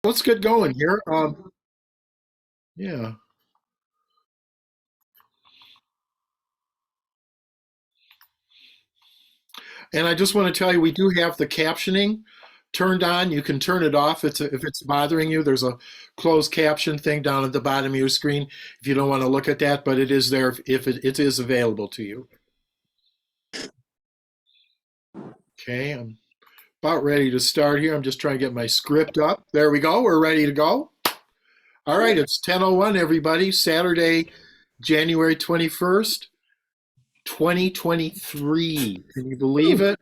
Let's get going here. Yeah, and I just want to tell you, we do have the captioning turned on. You can turn it off if it's bothering you. There's a closed caption thing down at the bottom of your screen if you don't want to look at that, but it is there if it is available to you. Okay, I'm about ready to start here. I'm just trying to get my script up. There we go. We're ready to go. All right, it's 10:01, everybody. Saturday, January 21st, 2023. Can you believe it?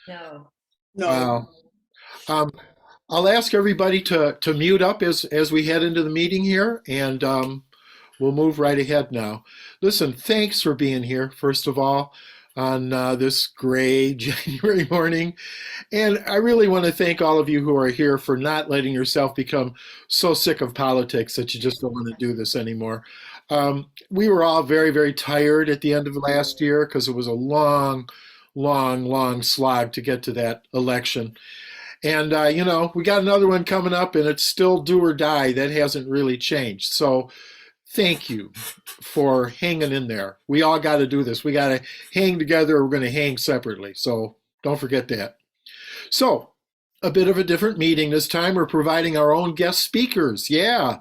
No. Wow. Um, I'll ask everybody to mute up as we head into the meeting here, and we'll move right ahead now. Listen, thanks for being here, first of all, on this gray January morning. And I really want to thank all of you who are here for not letting yourself become so sick of politics that you just don't want to do this anymore. We were all very, very tired at the end of last year because it was a long, long, long slog to get to that election. And, we got another one coming up and it's still do or die. That hasn't really changed. So thank you for hanging in there. We all got to do this. We got to hang together or we're going to hang separately. So don't forget that. So, a bit of a different meeting this time. We're providing our own guest speakers. Yeah.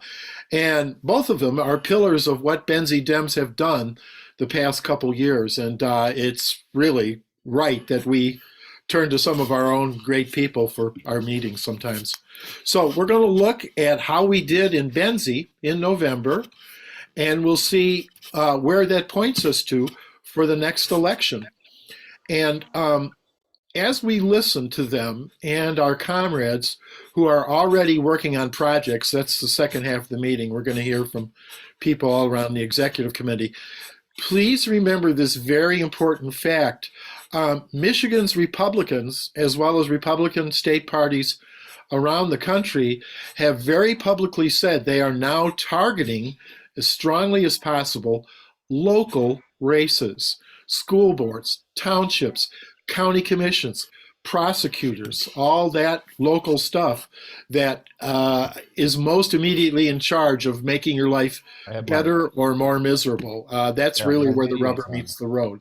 And both of them are pillars of what Benzie Dems have done the past couple years. And it's really right that we turn to some of our own great people for our meetings sometimes. So we're going to look at how we did in Benzie in November, and we'll see where that points us to for the next election. And as we listen to them and our comrades who are already working on projects, that's the second half of the meeting. We're going to hear from people all around the executive committee. Please remember this very important fact. Michigan's Republicans, as well as Republican state parties around the country, have very publicly said they are now targeting, as strongly as possible, local races, school boards, townships, county commissions, prosecutors, all that local stuff that is most immediately in charge of making your life better or more miserable. That's really where the rubber meets the road.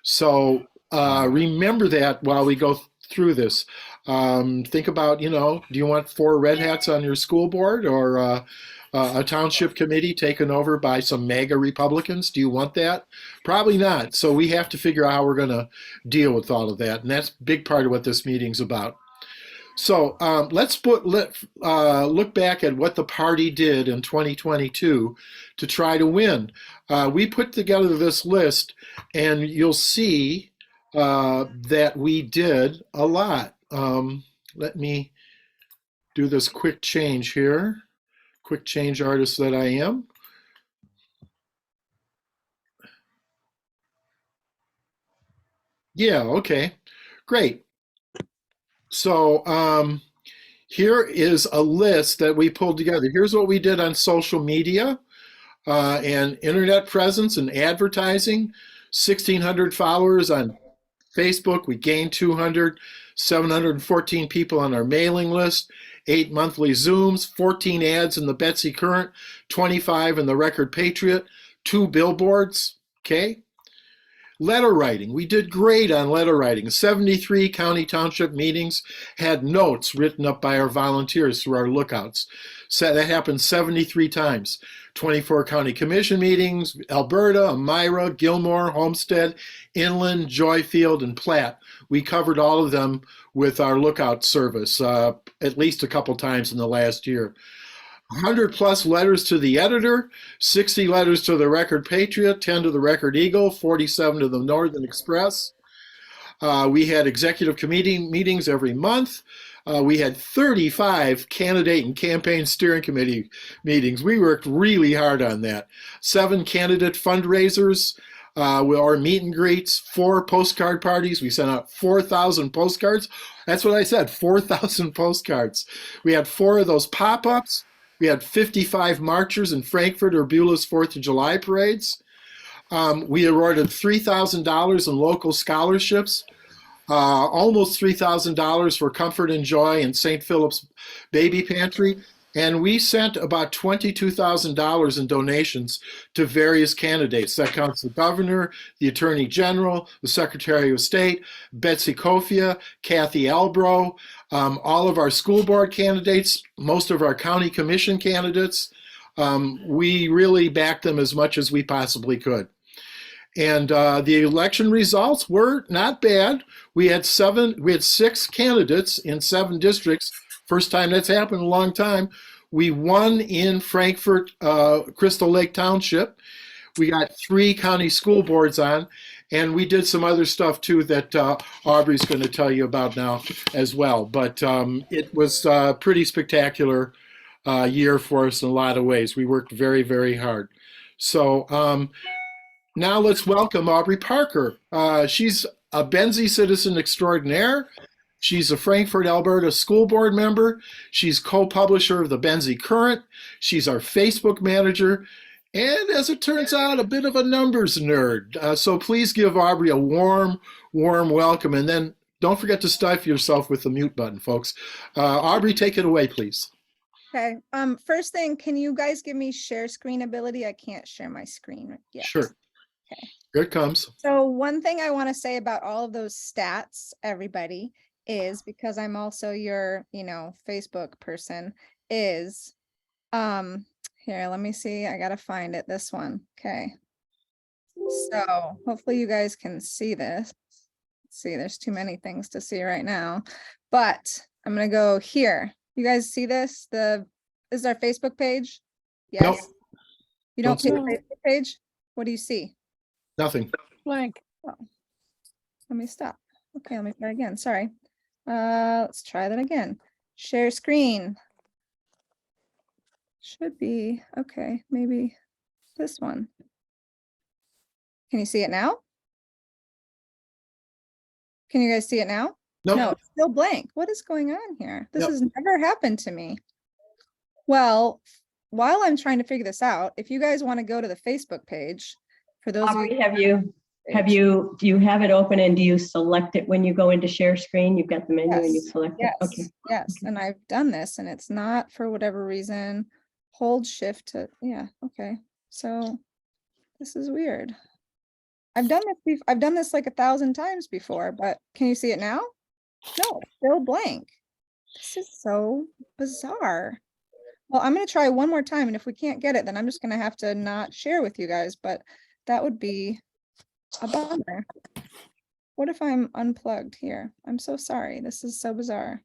So remember that while we go through this. Think about, do you want four red hats on your school board or a township committee taken over by some MAGA Republicans? Do you want that? Probably not. So we have to figure out how we're going to deal with all of that. And that's a big part of what this meeting's about. So let's look back at what the party did in 2022 to try to win. We put together this list, and you'll see that we did a lot. Let me do this quick change here. Quick change artist that I am. Yeah, okay, great. So here is a list that we pulled together. Here's what we did on social media and internet presence and advertising. 1,600 followers on Facebook. We gained 200, 714 people on our mailing list, 8 monthly Zooms, 14 ads in the Betsy Current, 25 in the Record Patriot, 2 billboards, okay? Letter writing, we did great on letter writing. 73 county township meetings had notes written up by our volunteers through our lookouts. So that happened 73 times. 24 county commission meetings, Alberta, Elmira, Gilmore, Homestead, Inland, Joyfield, and Platte. We covered all of them with our lookout service at least a couple times in the last year. 100 plus letters to the editor, 60 letters to the Record Patriot, 10 to the Record Eagle, 47 to the Northern Express. We had executive committee meetings every month. We had 35 candidate and campaign steering committee meetings. We worked really hard on that. 7 candidate fundraisers, our meet and greets, 4 postcard parties. We sent out 4,000 postcards. That's what I said, 4,000 postcards. We had 4 of those pop-ups. We had 55 marchers in Frankfurt or Beulah's 4th of July parades. We awarded $3,000 in local scholarships. almost $3,000 for Comfort and Joy and St. Philip's Baby Pantry. And we sent about $22,000 in donations to various candidates. That counts the governor, the attorney general, the secretary of state, Betsy Kofia, Kathy Albro, all of our school board candidates, most of our county commission candidates. We really backed them as much as we possibly could. And the election results were not bad. We had six candidates in 7 districts. First time that's happened in a long time. We won in Frankfort, Crystal Lake Township. We got 3 county school boards on, and we did some other stuff too that Aubrey's going to tell you about now as well. But it was a pretty spectacular year for us in a lot of ways. We worked very, very hard. So now let's welcome Aubrey Parker. She's a Benzie citizen extraordinaire. She's a Frankfort, Alberta school board member. She's co-publisher of the Benzie Current. She's our Facebook manager. And as it turns out, a bit of a numbers nerd. So please give Aubrey a warm, warm welcome. And then don't forget to stifle yourself with the mute button, folks. Aubrey, take it away, please. Okay. First thing, can you guys give me share screen ability? I can't share my screen yet. Sure. Okay. Here it comes. So one thing I want to say about all of those stats, everybody, is because I'm also your, Facebook person, is, here, let me see. I got to find it. This one. Okay. So hopefully you guys can see this. Let's see, there's too many things to see right now, but I'm going to go here. You guys see this? This is our Facebook page. Yes. Nope. You don't see the No. Facebook page? What do you see? Nothing. Blank. Oh, let me stop. Okay, let me try again. Sorry. Let's try that again. Share screen. Should be, okay, maybe this one. Can you see it now? Can you guys see it now? Nope. No, it's still blank. What is going on here? This Yep. has never happened to me. Well, while I'm trying to figure this out, if you guys want to go to the Facebook page, for those of Aubrey, you, do you have it open and do you select it when you go into share screen? You've got the menu and you Yes, select yes, it. Okay. yes, and I've done this and it's not for whatever reason. Hold shift to, yeah, okay. So this is weird. I've done this like 1,000 times before, but can you see it now? No, it's still blank. This is so bizarre. Well, I'm going to try one more time, and if we can't get it, then I'm just going to have to not share with you guys, but that would be a bummer. What if I'm unplugged here? I'm so sorry. This is so bizarre.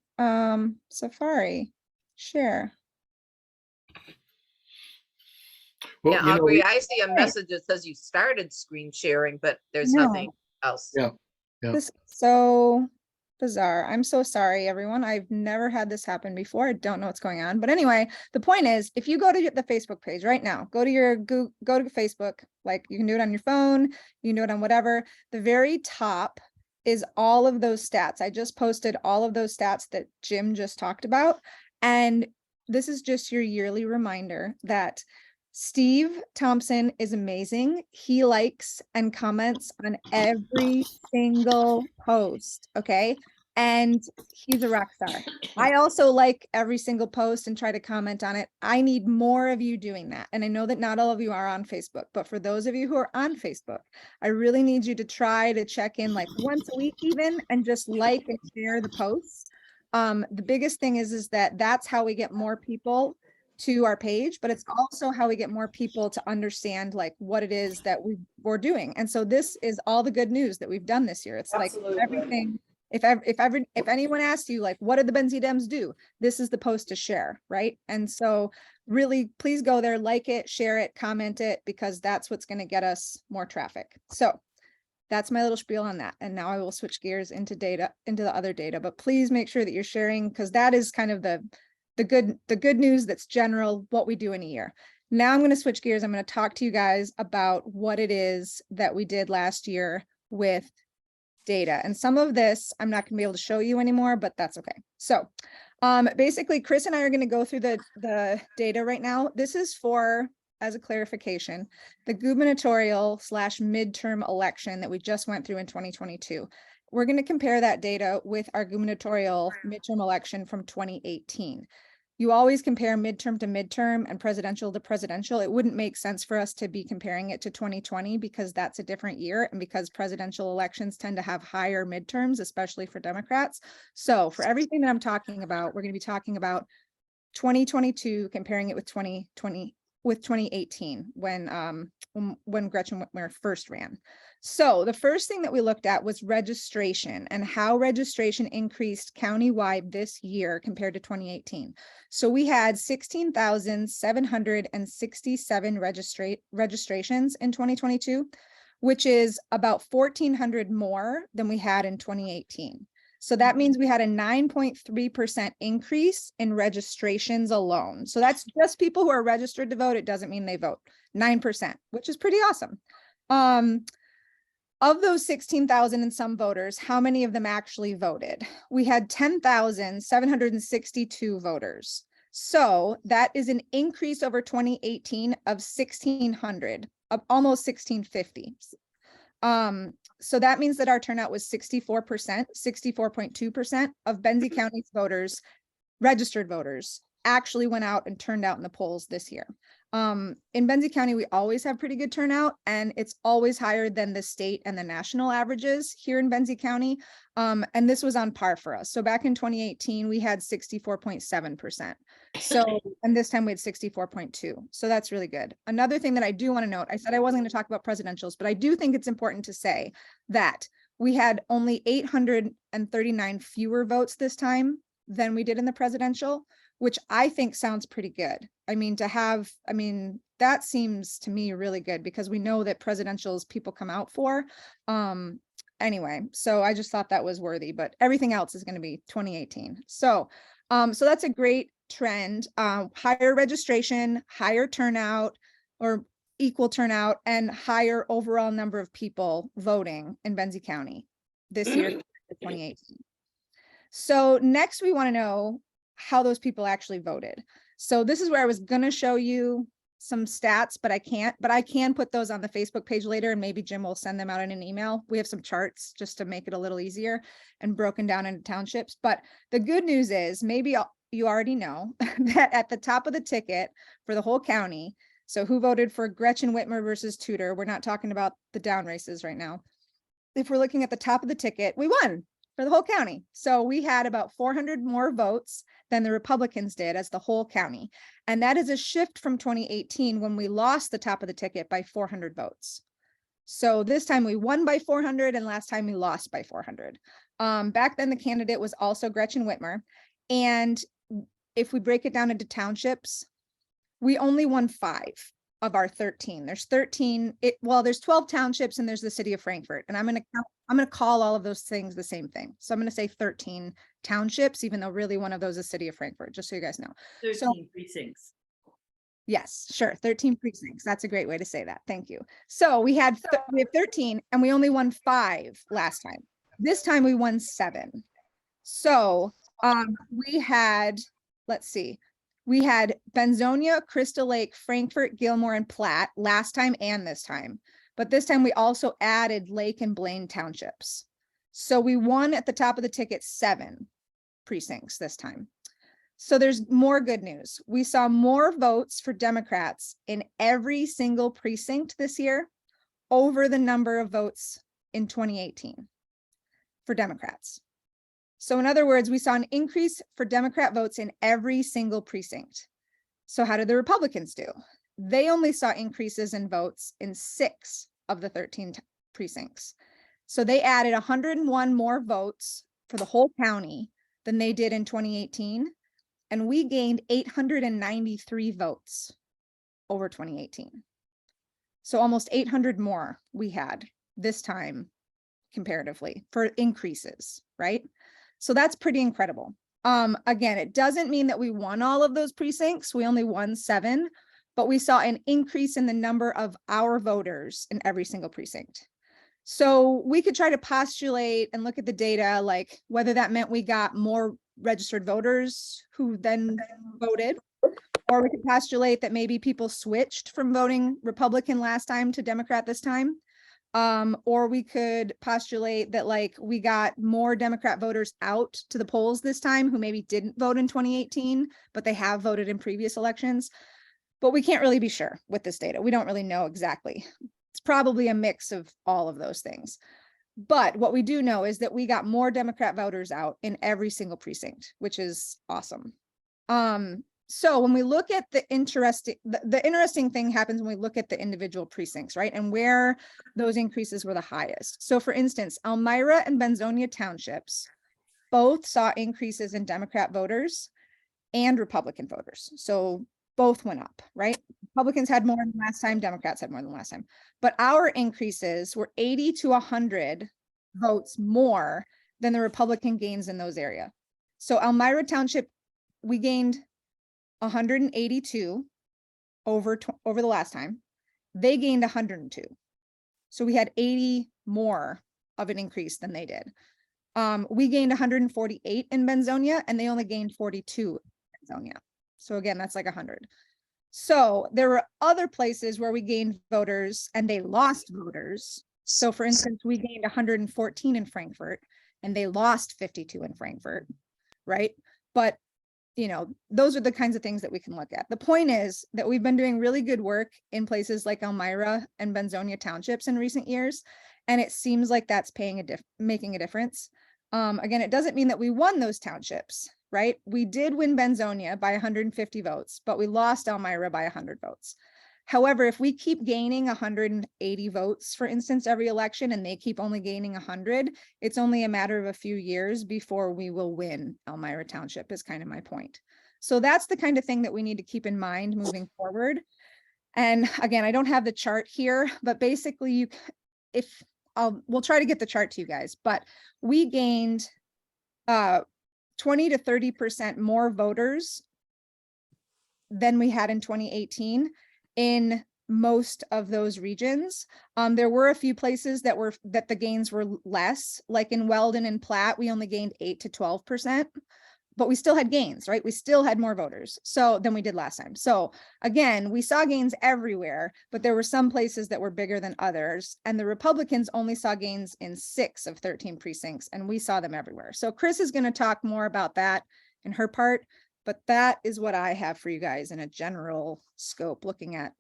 Safari, share. Well, Yeah, Aubrey, I see a message that says you started screen sharing, but there's No. nothing else. Yeah. Yeah. This is so bizarre. I'm so sorry, everyone. I've never had this happen before. I don't know what's going on. But anyway, the point is, if you go to the Facebook page right now, go to Facebook, like you can do it on your phone, you can do it on whatever. The very top is all of those stats. I just posted all of those stats that Jim just talked about. And this is just your yearly reminder that Steve Thompson is amazing. He likes and comments on every single post, okay? And he's a rock star. I also like every single post and try to comment on it. I need more of you doing that. And I know that not all of you are on Facebook, but for those of you who are on Facebook, I really need you to try to check in like once a week even and just like and share the posts. The biggest thing is that that's how we get more people to our page, but it's also how we get more people to understand like what it is that we're doing. And so this is all the good news that we've done this year. It's Absolutely. like everything. If anyone asks you like, what did the Benzie Dems do? This is the post to share, right? And so really, please go there, like it, share it, comment it, because that's what's going to get us more traffic. So that's my little spiel on that. And now I will switch gears into the other data, but please make sure that you're sharing, because that is kind of the good news that's general, what we do in a year. Now I'm going to switch gears. I'm going to talk to you guys about what it is that we did last year with data. And some of this I'm not going to be able to show you anymore, but that's okay. So basically, Chris and I are going to go through the data right now. This is for, as a clarification, the gubernatorial/midterm election that we just went through in 2022. we're going to compare that data with our gubernatorial midterm election from 2018. You always compare midterm to midterm and presidential to presidential. It wouldn't make sense for us to be comparing it to 2020 because that's a different year and because presidential elections tend to have higher midterms, especially for Democrats. So for everything that I'm talking about, we're going to be talking about 2022, comparing it with 2018 when Gretchen Whitmer first ran. So the first thing that we looked at was registration and how registration increased countywide this year compared to 2018. So we had 16,767 registrations in 2022, which is about 1,400 more than we had in 2018. So that means we had a 9.3% increase in registrations alone. So that's just people who are registered to vote. It doesn't mean they vote. 9%, which is pretty awesome. Of those 16,000 and some voters, how many of them actually voted? We had 10,762 voters. So that is an increase over 2018 of 1,600, of almost 1,650. So that means that our turnout was 64%, 64.2% of Benzie County's voters, registered voters, actually went out and turned out in the polls this year. In Benzie County, we always have pretty good turnout, and it's always higher than the state and the national averages here in Benzie County. And this was on par for us. So back in 2018, we had 64.7%. So, and this time we had 64.2. So that's really good. Another thing that I do want to note, I said I wasn't going to talk about presidentials, but I do think it's important to say that we had only 839 fewer votes this time than we did in the presidential, which I think sounds pretty good. I mean, that seems to me really good because we know that presidentials people come out for. Anyway, so I just thought that was worthy, but everything else is going to be 2018. So that's a great trend. Higher registration, higher turnout or equal turnout, and higher overall number of people voting in Benzie County this year, 2018. So next we want to know how those people actually voted. So this is where I was going to show you some stats, but I can't, but I can put those on the Facebook page later, and maybe Jim will send them out in an email. We have some charts just to make it a little easier and broken down into townships. But the good news is maybe you already know that at the top of the ticket for the whole county, so who voted for Gretchen Whitmer versus Tudor, we're not talking about the down races right now. If we're looking at the top of the ticket, we won for the whole county. So we had about 400 more votes than the Republicans did as the whole county. And that is a shift from 2018 when we lost the top of the ticket by 400 votes. So this time we won by 400 and last time we lost by 400. Back then the candidate was also Gretchen Whitmer. And if we break it down into townships, we only won 5 of our 13. There's 13, there's 12 townships and there's the city of Frankfort. And I'm going to call all of those things the same thing. So I'm going to say 13 townships, even though really one of those is city of Frankfort, just so you guys know. 13 precincts. Yes, sure. 13 precincts. That's a great way to say that. Thank you. So we have 13 and we only won 5 last time. This time we won 7. So we had, let's see, we had Benzonia, Crystal Lake, Frankfort, Gilmore, and Platte last time and this time. But this time we also added Lake and Blaine townships. So we won at the top of the ticket 7 precincts this time. So there's more good news. We saw more votes for Democrats in every single precinct this year over the number of votes in 2018 for Democrats. So in other words, we saw an increase for Democrat votes in every single precinct. So how did the Republicans do? They only saw increases in votes in 6 of the 13 precincts. So they added 101 more votes for the whole county than they did in 2018. And we gained 893 votes over 2018. So almost 800 more we had this time comparatively for increases, right? So that's pretty incredible. Again, it doesn't mean that we won all of those precincts. We only won 7, but we saw an increase in the number of our voters in every single precinct. So we could try to postulate and look at the data, like whether that meant we got more registered voters who then voted, or we could postulate that maybe people switched from voting Republican last time to Democrat this time. Or we could postulate that like we got more Democrat voters out to the polls this time who maybe didn't vote in 2018, but they have voted in previous elections. But we can't really be sure with this data. We don't really know exactly. It's probably a mix of all of those things. But what we do know is that we got more Democrat voters out in every single precinct, which is awesome. So when we look at the interesting thing happens when we look at the individual precincts, right? And where those increases were the highest. So for instance, Elmira and Benzonia townships both saw increases in Democrat voters and Republican voters. So both went up, right? Republicans had more than last time, Democrats had more than last time. But our increases were 80 to 100 votes more than the Republican gains in those areas. So Elmira Township, we gained 182 over the last time. They gained 102. So we had 80 more of an increase than they did. We gained 148 in Benzonia and they only gained 42 in Benzonia. So again, that's like 100. So there were other places where we gained voters and they lost voters. So for instance, we gained 114 in Frankfurt and they lost 52 in Frankfurt, right? But you know, those are the kinds of things that we can look at. The point is that we've been doing really good work in places like Elmira and Benzonia townships in recent years. And it seems like that's making a difference. Again, it doesn't mean that we won those townships, right? We did win Benzonia by 150 votes, but we lost Elmira by 100 votes. However, if we keep gaining 180 votes, for instance, every election, and they keep only gaining 100, it's only a matter of a few years before we will win Elmira Township is kind of my point. So that's the kind of thing that we need to keep in mind moving forward. And again, I don't have the chart here, but basically we'll try to get the chart to you guys, but we gained 20 to 30% more voters than we had in 2018 in most of those regions. There were a few places that the gains were less, like in Weldon and Platte, we only gained 8 to 12%, but we still had gains, right? We still had more voters than we did last time. So again, we saw gains everywhere, but there were some places that were bigger than others. And the Republicans only saw gains in 6 of 13 precincts, and we saw them everywhere. So Chris is going to talk more about that in her part, but that is what I have for you guys in a general scope, looking at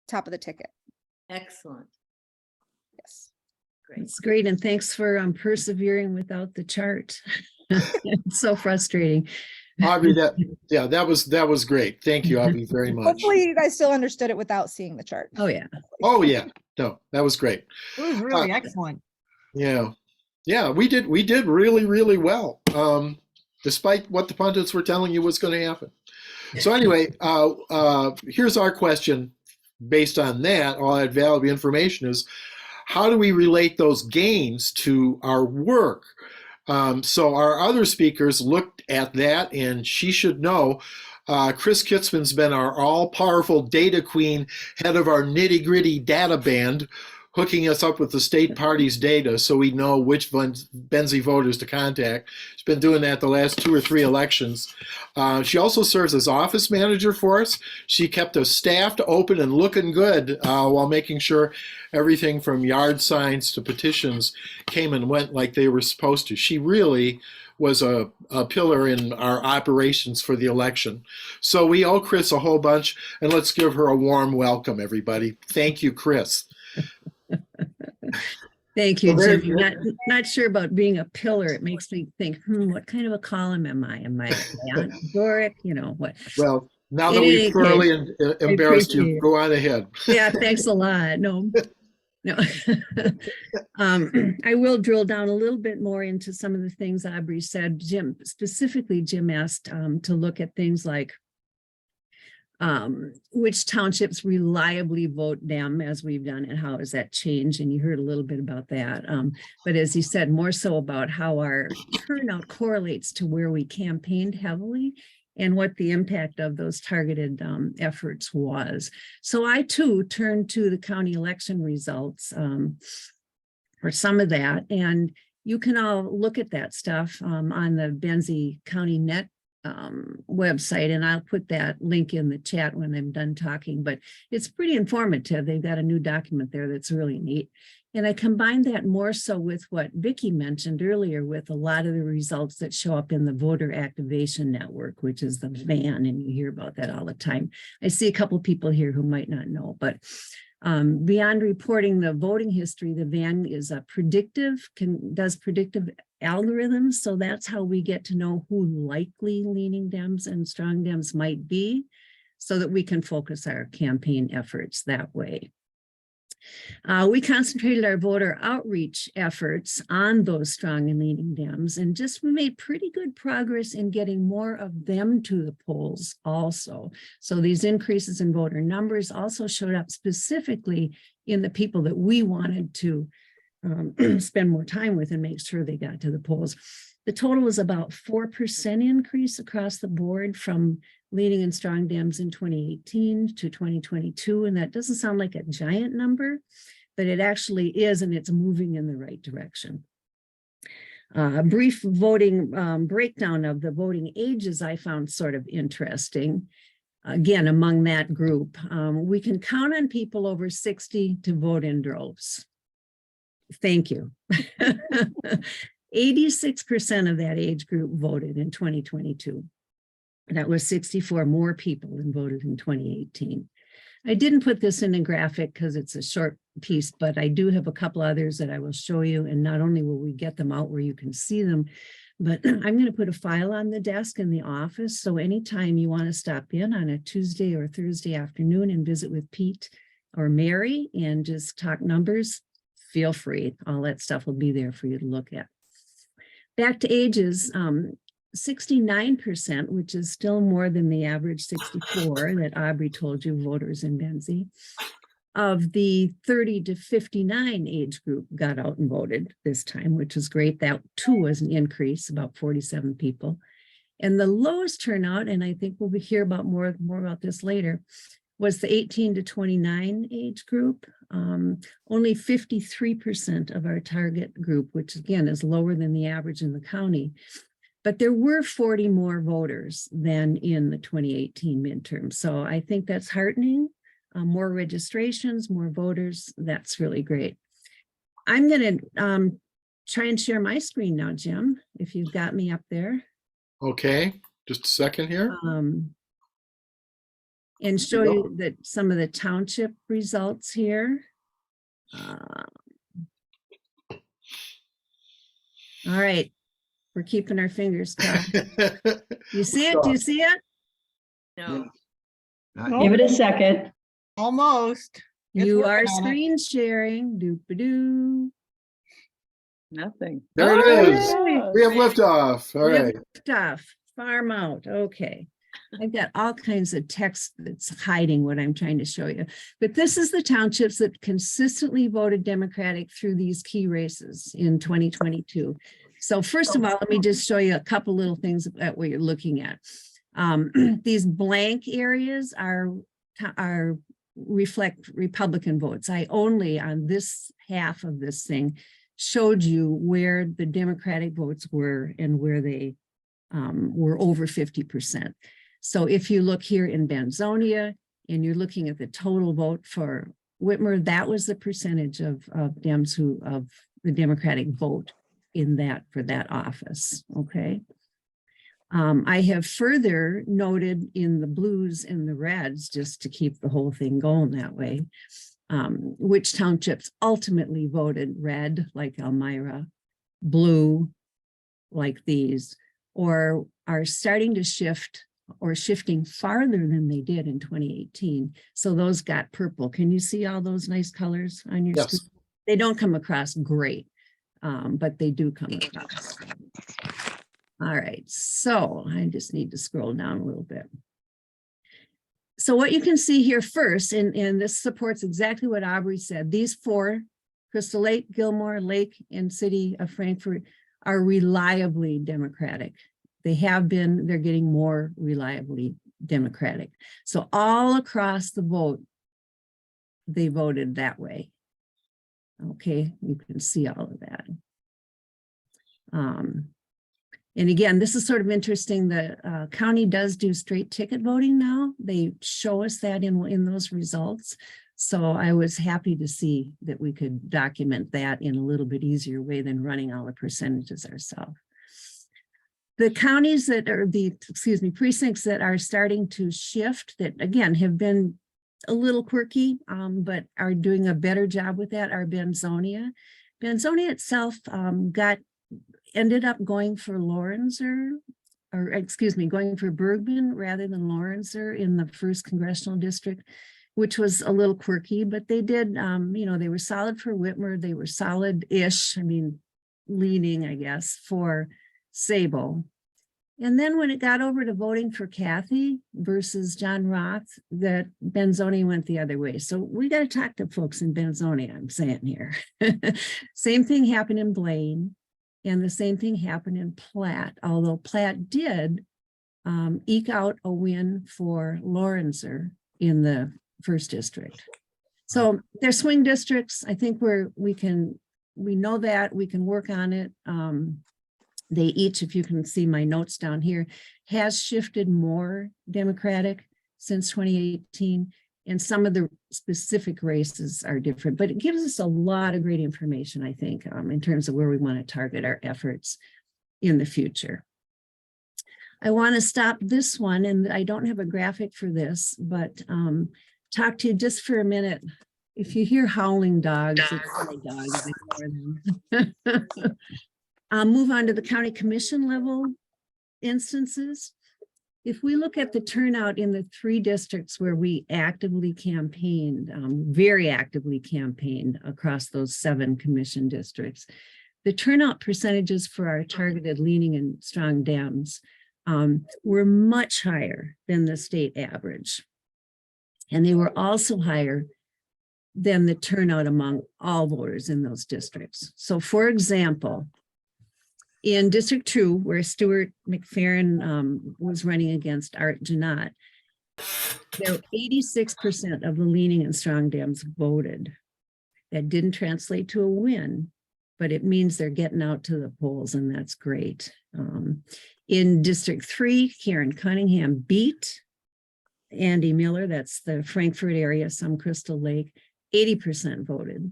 top of the ticket. Excellent. Yes. Great. It's great. And thanks for persevering without the chart. It's so frustrating. Aubrey, that was great. Thank you, Aubrey, very much. Hopefully you guys still understood it without seeing the chart. Oh, yeah. Oh yeah, no, that was great. It was really excellent. Yeah, we did really, really well, despite what the pundits were telling you was going to happen. So anyway, here's our question based on that. All that valuable information is, how do we relate those gains to our work? So our other speakers looked at that, and she should know, Chris Kitzman's been our all-powerful data queen, head of our nitty-gritty data band, hooking us up with the state party's data so we know which Benzie voters to contact. She's been doing that the last 2 or 3 elections. She also serves as office manager for us. She kept us staffed, open, and looking good while making sure everything from yard signs to petitions came and went like they were supposed to. She really was a pillar in our operations for the election. So we owe Chris a whole bunch, and let's give her a warm welcome, everybody. Thank you, Chris. Thank you, Well, Jim. Not sure about being a pillar. It makes me think, what kind of a column am I? Am I Doric? You know what? Well, now that we've thoroughly embarrassed you, go on ahead. Yeah, thanks a lot. No. I will drill down a little bit more into some of the things Aubrey said. Jim asked to look at things like which townships reliably vote Dem, as we've done, and how has that changed? And you heard a little bit about that. But as he said, more so about how our turnout correlates to where we campaigned heavily and what the impact of those targeted efforts was. So I too turned to the county election results for some of that. And you can all look at that stuff on the Benzie County Net website, and I'll put that link in the chat when I'm done talking, but it's pretty informative. They've got a new document there that's really neat. And I combined that more so with what Vicki mentioned earlier, with a lot of the results that show up in the Voter Activation Network, which is the VAN, and you hear about that all the time. I see a couple people here who might not know, but beyond reporting the voting history, the VAN is a does predictive algorithms. So that's how we get to know who likely leaning Dems and strong Dems might be, so that we can focus our campaign efforts that way. We concentrated our voter outreach efforts on those strong and leaning Dems, and just made pretty good progress in getting more of them to the polls also. So these increases in voter numbers also showed up specifically in the people that we wanted to spend more time with and make sure they got to the polls. The total was about 4% increase across the board from leaning and strong Dems in 2018 to 2022. And that doesn't sound like a giant number, but it actually is, and it's moving in the right direction. A brief voting breakdown of the voting ages I found sort of interesting. Again, among that group, we can count on people over 60 to vote in droves. Thank you. 86% of that age group voted in 2022. That was 64 more people than voted in 2018. I didn't put this in a graphic because it's a short piece, but I do have a couple others that I will show you. And not only will we get them out where you can see them, but I'm going to put a file on the desk in the office. So anytime you want to stop in on a Tuesday or Thursday afternoon and visit with Pete or Mary and just talk numbers, feel free. All that stuff will be there for you to look at. Back to ages, 69%, which is still more than the average 64 that Aubrey told you voters in Benzie, of the 30 to 59 age group got out and voted this time, which is great. That too was an increase, about 47 people. And the lowest turnout, and I think we'll hear about more about this later, was the 18 to 29 age group. Only 53% of our target group, which again is lower than the average in the county. But there were 40 more voters than in the 2018 midterm. So I think that's heartening. More registrations, more voters. That's really great. I'm going to try and share my screen now, Jim, if you've got me up there. Okay, just a second here. And show you that some of the township results here. All right, we're keeping our fingers crossed. You see it? Do you see it? No. Give it a second. Almost. It's You working are on it. screen sharing. Doop-a-doo. Nothing. There it is. Yay. We have liftoff. All right. Stuff. Farm out. Okay. I've got all kinds of text that's hiding what I'm trying to show you. But this is the townships that consistently voted Democratic through these key races in 2022. So first of all, let me just show you a couple little things about what you're looking at. These blank areas reflect Republican votes. I only on this half of this thing showed you where the Democratic votes were and where they were over 50%. So if you look here in Benzonia and you're looking at the total vote for Whitmer, that was the percentage of Dems of the Democratic vote in that for that office. Okay. I have further noted in the blues and the reds, just to keep the whole thing going that way, which townships ultimately voted red, like Elmira, blue, like these, or are starting to shift or shifting farther than they did in 2018. So those got purple. Can you see all those nice colors on your Yes. screen? They don't come across great, but they do come across. All right, so I just need to scroll down a little bit. So what you can see here first, and this supports exactly what Aubrey said, these four, Crystal Lake, Gilmore, Lake, and City of Frankfurt, are reliably Democratic. They have been, they're getting more reliably Democratic. So all across the vote, they voted that way. Okay, you can see all of that. And again, this is sort of interesting. The county does do straight ticket voting now. They show us that in those results. So I was happy to see that we could document that in a little bit easier way than running all the percentages ourselves. The counties that are precincts that are starting to shift, that again have been a little quirky, but are doing a better job with that, are Benzonia. Benzonia itself ended up going for Lorenzer, or excuse me, going for Bergman rather than Lorenzer in the first congressional district, which was a little quirky, but they did, they were solid for Whitmer. They were solid-ish, leaning, I guess, for Sable. And then when it got over to voting for Kathy versus John Roth, that Benzonia went the other way. So we got to talk to folks in Benzonia, I'm saying here. Same thing happened in Blaine, and the same thing happened in Platte, although Platte did eke out a win for Lorenzer in the first district. So they're swing districts. I think we know that we can work on it. They each, if you can see my notes down here, has shifted more Democratic since 2018. And some of the specific races are different, but it gives us a lot of great information, I think, in terms of where we want to target our efforts in the future. I want to stop this one, and I don't have a graphic for this, but talk to you just for a minute. If you hear howling dogs, it's my dogs. Ignore them. Move on to the county commission level instances. If we look at the turnout in the 3 districts where we actively campaigned, very actively campaigned across those 7 commission districts, the turnout percentages for our targeted leaning and strong Dems were much higher than the state average. And they were also higher than the turnout among all voters in those districts. So for example, in District 2, where Stuart McFerrin was running against Art Janot, there were 86% of the leaning and strong Dems voted. That didn't translate to a win, but it means they're getting out to the polls, and that's great. In District 3, Karen Cunningham beat Andy Miller, that's the Frankfurt area, some Crystal Lake, 80% voted.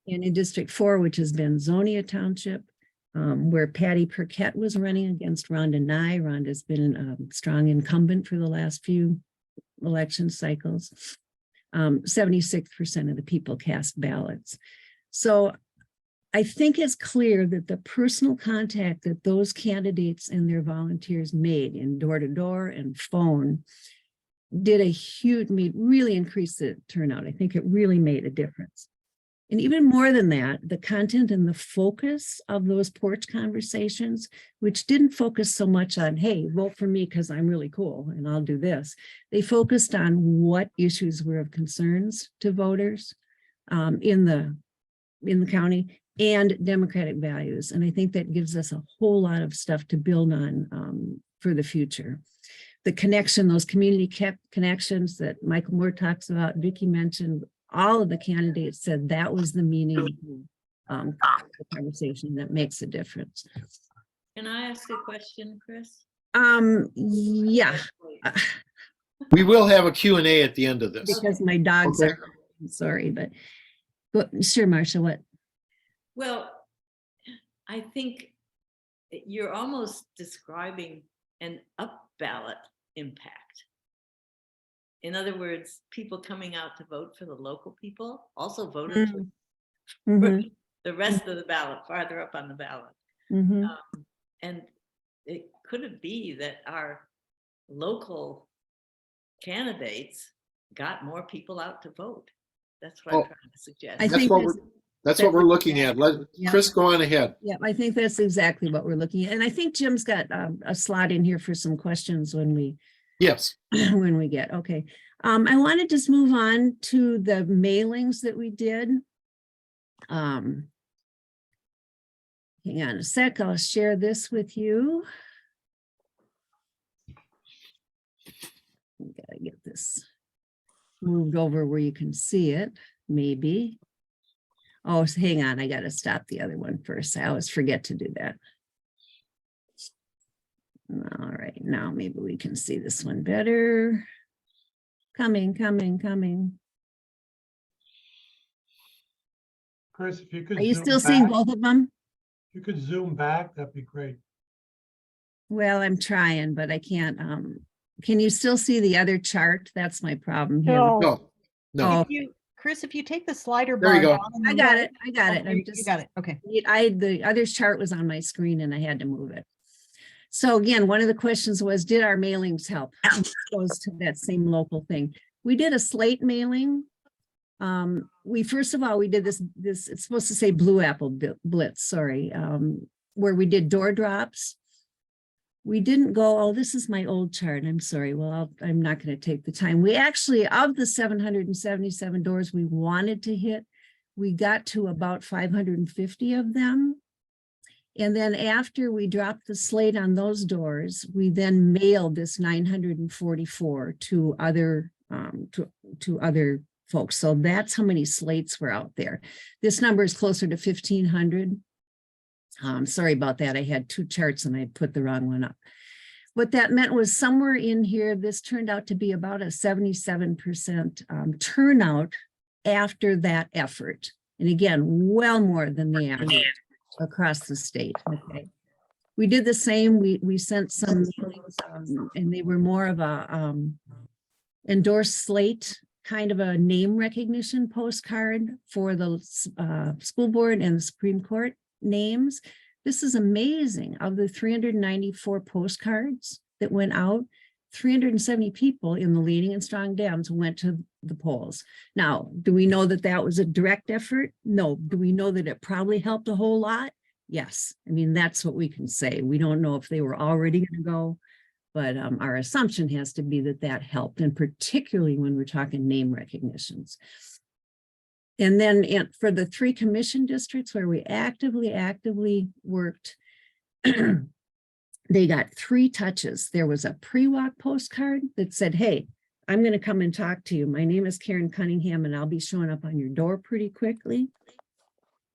And in District 4, which is Benzonia Township, where Patty Perquette was running against Rhonda Nye. Rhonda's been a strong incumbent for the last few election cycles. 76% of the people cast ballots. So I think it's clear that the personal contact that those candidates and their volunteers made in door-to-door and phone did really increase the turnout. I think it really made a difference. And even more than that, the content and the focus of those porch conversations, which didn't focus so much on, hey, vote for me because I'm really cool and I'll do this. They focused on what issues were of concerns to voters in the county and democratic values. And I think that gives us a whole lot of stuff to build on for the future. The connection, those community connections that Michael Moore talks about, Vicki mentioned, all of the candidates said that was the meaning of the conversation that makes a difference. Can I ask a question, Chris? Yeah. We will have a Q&A at the end of this. Because my dogs Okay. are, sorry, but sure, Marcia, what? Well, I think you're almost describing an up ballot impact. In other words, people coming out to vote for the local people also voted for Mhm, the rest of the ballot, farther up on the ballot. mhm. And could it be that our local candidates got more people out to vote? That's what I'm trying to suggest. I That's think that's what we're looking at. Let Yeah. Chris go on ahead. Yeah, I think that's exactly what we're looking at. And I think Jim's got a slot in here for some questions when we Yes. when we get, okay. I want to just move on to the mailings that we did. Hang on a sec, I'll share this with you. Gotta get this moved over where you can see it, maybe. Oh, so hang on, I gotta stop the other one first. I always forget to do that. All right, now maybe we can see this one better. Coming. Chris, if you could Are you zoom still seeing back, both of them? you could zoom back, that'd be great. Well, I'm trying, but I can't. Can you still see the other chart? That's my problem here. No, no. Oh, If you, Chris, if you take the slider There you bar go. down on I the got right- it. I got it. Okay, I'm you just, got it. Okay. the other chart was on my screen and I had to move it. So again, one of the questions was, did our mailings help? And it goes to that same local thing. We did a slate mailing. First of all, we did this, it's supposed to say Blue Apple Blitz, sorry, where we did door drops. We didn't go, oh, this is my old chart. I'm sorry. Well, I'm not going to take the time. We actually, of the 777 doors we wanted to hit, we got to about 550 of them. And then after we dropped the slate on those doors, we then mailed this 944 to other to other folks. So that's how many slates were out there. This number is closer to 1,500. Sorry about that. I had two charts and I put the wrong one up. What that meant was somewhere in here, this turned out to be about a 77% turnout after that effort. And again, well more than the average across the state. Okay. We did the same. We sent some and they were more of a endorsed slate, kind of a name recognition postcard for the school board and the Supreme Court names. This is amazing. Of the 394 postcards that went out, 370 people in the Leading and Strong Dems went to the polls. Now, do we know that that was a direct effort? No. Do we know that it probably helped a whole lot? Yes. I mean, that's what we can say. We don't know if they were already going to go, but our assumption has to be that that helped, and particularly when we're talking name recognitions. And then for the 3 commission districts where we actively worked, they got 3 touches. There was a pre-walk postcard that said, hey, I'm going to come and talk to you. My name is Karen Cunningham and I'll be showing up on your door pretty quickly.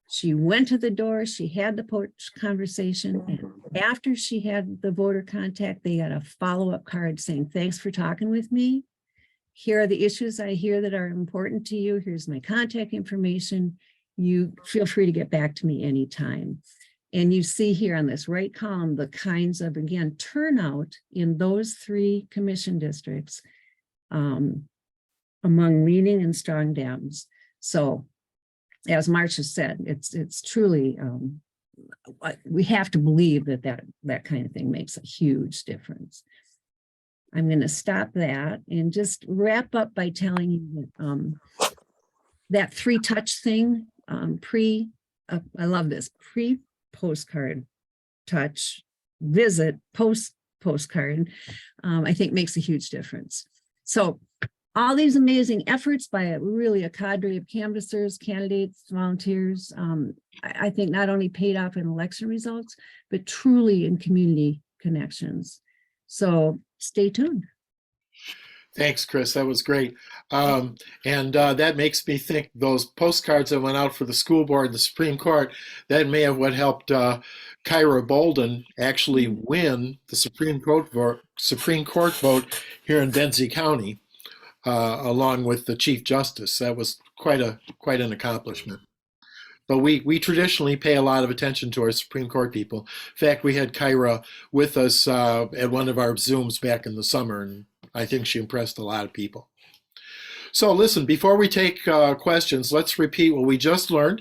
She went to the door, she had the conversation, and after she had the voter contact, they got a follow-up card saying, thanks for talking with me. Here are the issues I hear that are important to you. Here's my contact information. You feel free to get back to me anytime. And you see here on this right column, the kinds of, again, turnout in those 3 commission districts among Leading and Strong Dems. So as Marcia said, it's truly, we have to believe that kind of thing makes a huge difference. I'm going to stop that and just wrap up by telling you that that 3-touch thing, I love this, pre-postcard touch, visit, postcard, I think makes a huge difference. So all these amazing efforts by a cadre of canvassers, candidates, volunteers, I think not only paid off in election results, but truly in community connections. So stay tuned. Thanks, Chris. That was great. That makes me think those postcards that went out for the school board and the Supreme Court, that may have what helped Keira Bolden actually win the Supreme Court vote here in Benzie County, along with the Chief Justice. That was quite an accomplishment. But we traditionally pay a lot of attention to our Supreme Court people. In fact, we had Keira with us at one of our Zooms back in the summer, and I think she impressed a lot of people. So listen, before we take questions, let's repeat what we just learned.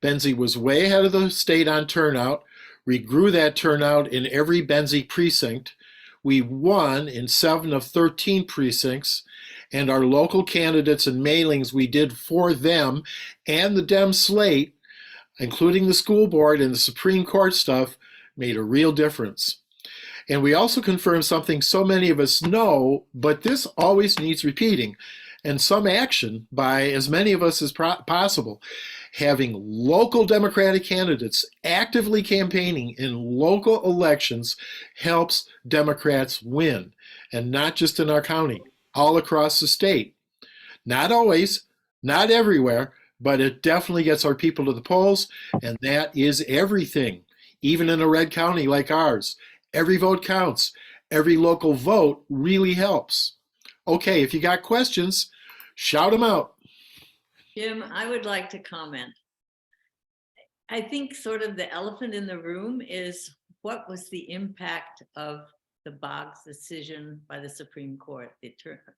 Benzie was way ahead of the state on turnout. We grew that turnout in every Benzie precinct. We won in 7 of 13 precincts. And our local candidates and mailings we did for them and the Dem slate, including the school board and the Supreme Court stuff, made a real difference. And we also confirmed something so many of us know, but this always needs repeating, and some action by as many of us as possible. Having local Democratic candidates actively campaigning in local elections helps Democrats win, and not just in our county, all across the state. Not always, not everywhere, but it definitely gets our people to the polls, and that is everything. Even in a red county like ours, every vote counts. Every local vote really helps. Okay, if you got questions, shout them out. Jim, I would like to comment. I think sort of the elephant in the room is what was the impact of the Boggs decision by the Supreme Court, the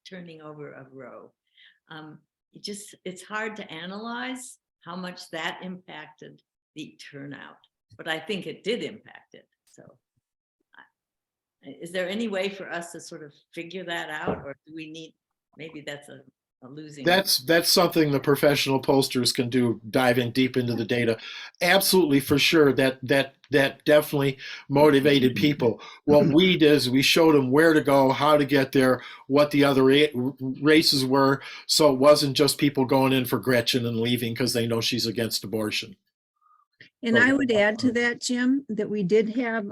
turning over of Roe. It's hard to analyze how much that impacted the turnout, but I think it did impact it. So is there any way for us to sort of figure that out, or do we need, maybe that's a losing? That's something the professional pollsters can do, dive in deep into the data. Absolutely, for sure, that definitely motivated people. What we did is we showed them where to go, how to get there, what the other races were, so it wasn't just people going in for Gretchen and leaving because they know she's against abortion. And I would add to that, Jim, that we did have,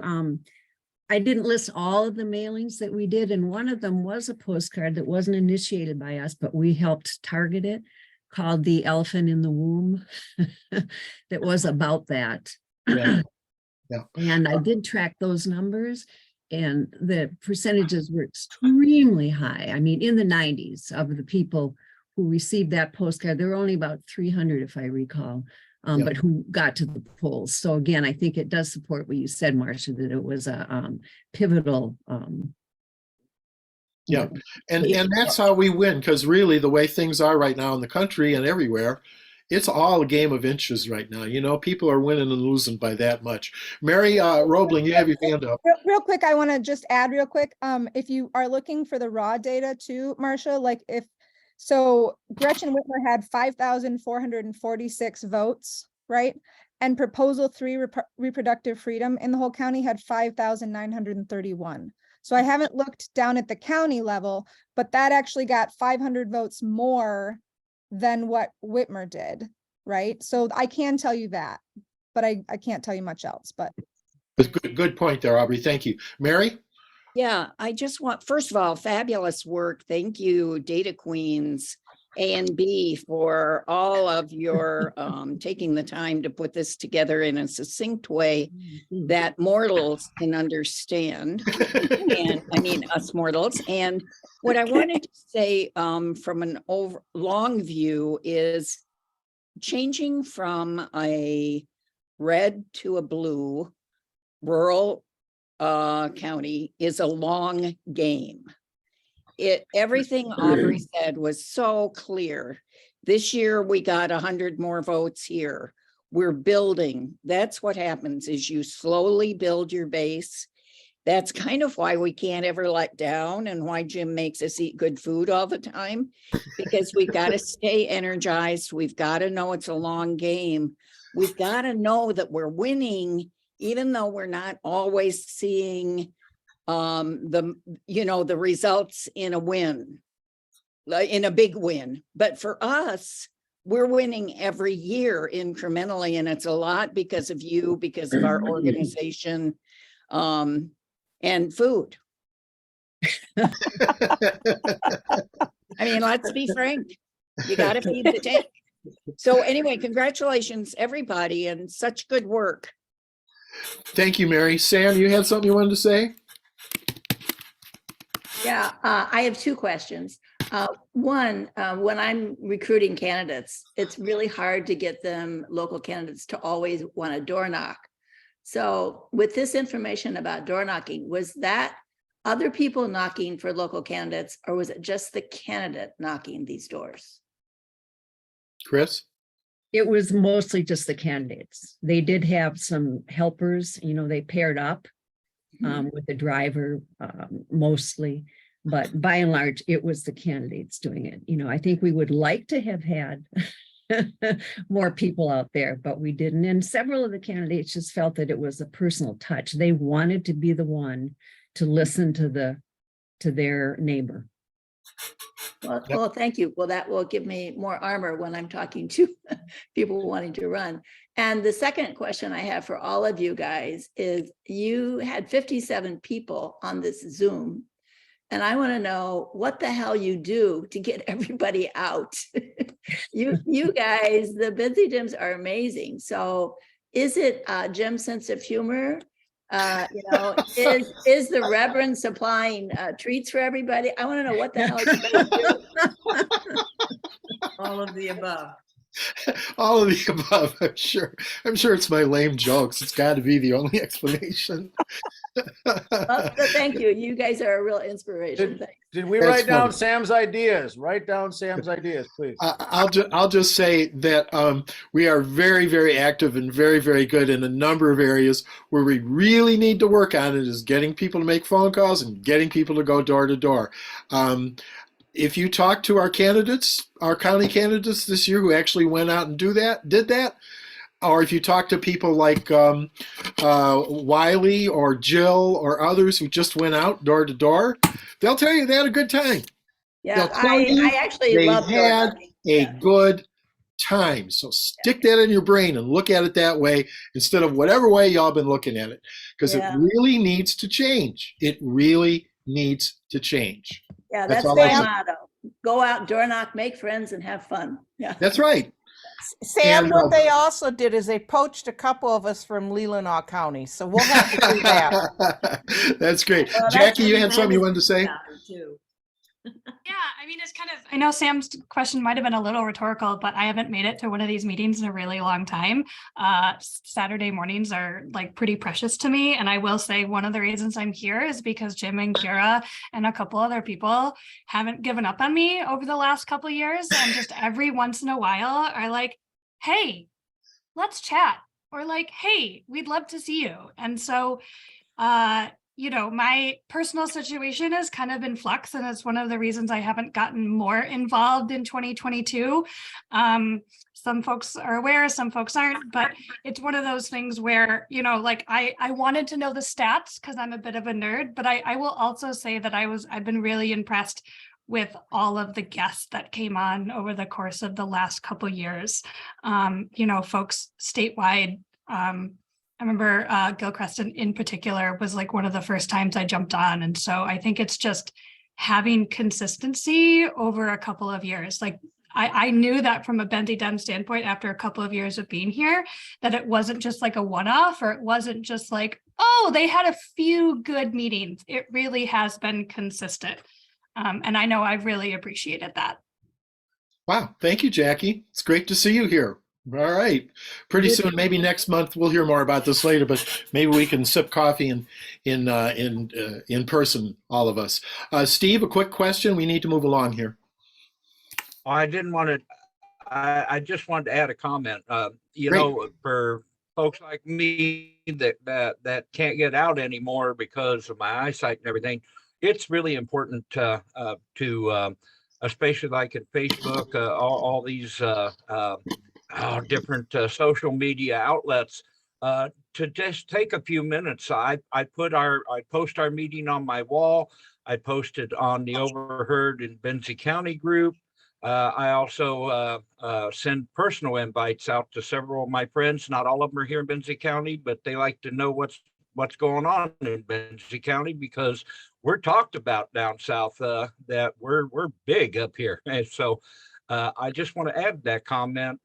I didn't list all of the mailings that we did, and one of them was a postcard that wasn't initiated by us, but we helped target it, called The Elephant in the Womb, that was about that. Yeah. Yeah. And I did track those numbers, and the percentages were extremely high. I mean, in the 90s of the people who received that postcard. There were only about 300, if I recall. Yeah. But who got to the polls. So again, I think it does support what you said, Marcia, that it was a pivotal. Yeah, and that's how we win, because really the way things are right now in the country and everywhere, it's all a game of inches right now. You know, people are winning and losing by that much. Mary Roebling, you have your hand up. Real quick, I want to just add real quick. If you are looking for the raw data too, Marcia, like so Gretchen Whitmer had 5,446 votes, right? And Proposal 3, reproductive freedom in the whole county, had 5,931. So I haven't looked down at the county level, but that actually got 500 votes more than what Whitmer did, right? So I can tell you that, but I can't tell you much else. But good point there, Aubrey. Thank you. Mary? Yeah, I just want, first of all, fabulous work. Thank you, Data Queens A and B, for all of your taking the time to put this together in a succinct way that mortals can understand. And I mean, us mortals. And what I wanted to say from an long view is changing from a red to a blue rural county is a long game. Everything Aubrey said was so clear. This year we got 100 more votes here. We're building. That's what happens, is you slowly build your base. That's kind of why we can't ever let down, and why Jim makes us eat good food all the time, because we've got to stay energized. We've got to know it's a long game. We've got to know that we're winning, even though we're not always seeing the results in a win, in a big win. But for us, we're winning every year incrementally, and it's a lot because of you, because of our organization, and food. I mean, let's be frank, you got to feed the tank. So anyway, congratulations, everybody, and such good work. Thank you, Mary. Sam, you had something you wanted to say? Yeah, I have two questions. One, when I'm recruiting candidates, it's really hard to get them, local candidates, to always want to door knock. So with this information about door knocking, was that other people knocking for local candidates, or was it just the candidate knocking these doors? Chris? It was mostly just the candidates. They did have some helpers, they paired up with the driver mostly, but by and large, it was the candidates doing it. I think we would like to have had more people out there, but we didn't. And several of the candidates just felt that it was a personal touch. They wanted to be the one to listen to their neighbor. Well, thank you. Well, that will give me more armor when I'm talking to people wanting to run. And the second question I have for all of you guys is, you had 57 people on this Zoom, and I want to know what the hell you do to get everybody out. You guys, the Benzie Dems are amazing. So is it Jim's sense of humor? Is the Reverend supplying treats for everybody? I want to know what the hell you guys do. All of the above. All of the above, I'm sure. I'm sure it's my lame jokes. It's got to be the only explanation. Well, thank you. You guys are a real inspiration. Thanks. Did we That's write down funny. Sam's ideas? Write down Sam's ideas, please. I'll just say that we are very, very active and very, very good in a number of areas. Where we really need to work on it is getting people to make phone calls and getting people to go door to door. If you talk to our candidates, our county candidates this year who actually went out and did that, or if you talk to people like Wiley or Jill or others who just went out door to door, they'll tell you they had a good time. Yeah, They'll tell you I actually they love door had knocking. a Yeah. good time. So stick that in your brain and look at it that way instead of whatever way y'all been looking at it, because Yeah. it really needs to change. It really needs to change. Yeah, That's that's all my I say. motto. Go out, door knock, make friends, and have fun. Yeah. That's right. Sam, And, what they also did is they poached a couple of us from Leelanau County, so we'll have to do that. That's great. Well, that's Jackie, you had That something you is wanted to say? about it, too. Yeah, I mean, it's kind of, I know Sam's question might have been a little rhetorical, but I haven't made it to one of these meetings in a really long time. Saturday mornings are like pretty precious to me. And I will say one of the reasons I'm here is because Jim and Keira and a couple other people haven't given up on me over the last couple of years. And just every once in a while are like, hey, let's chat. Or like, hey, we'd love to see you. And so, my personal situation has kind of in flux, and it's one of the reasons I haven't gotten more involved in 2022. Some folks are aware, some folks aren't, but it's one of those things where, I wanted to know the stats because I'm a bit of a nerd, but I will also say that I've been really impressed with all of the guests that came on over the course of the last couple years. Folks statewide. I remember Gilchrist in particular was like one of the first times I jumped on. And so I think it's just having consistency over a couple of years. Like I knew that from a Benzie Dems standpoint after a couple of years of being here, that it wasn't just like a one-off, or it wasn't just like, oh, they had a few good meetings. It really has been consistent. And I know I've really appreciated that. Wow. Thank you, Jackie. It's great to see you here. All right. Pretty soon, maybe next month, we'll hear more about this later, but maybe we can sip coffee in person, all of us. Steve, a quick question. We need to move along here. I didn't want to, I just wanted to add a comment. Great. For folks like me that can't get out anymore because of my eyesight and everything, it's really important to especially like at Facebook, all these different social media outlets, to just take a few minutes. I post our meeting on my wall. I posted on the Overheard in Benzie County group. I also send personal invites out to several of my friends. Not all of them are here in Benzie County, but they like to know what's going on in Benzie County, because we're talked about down south, that we're big up here. And so I just want to add that comment.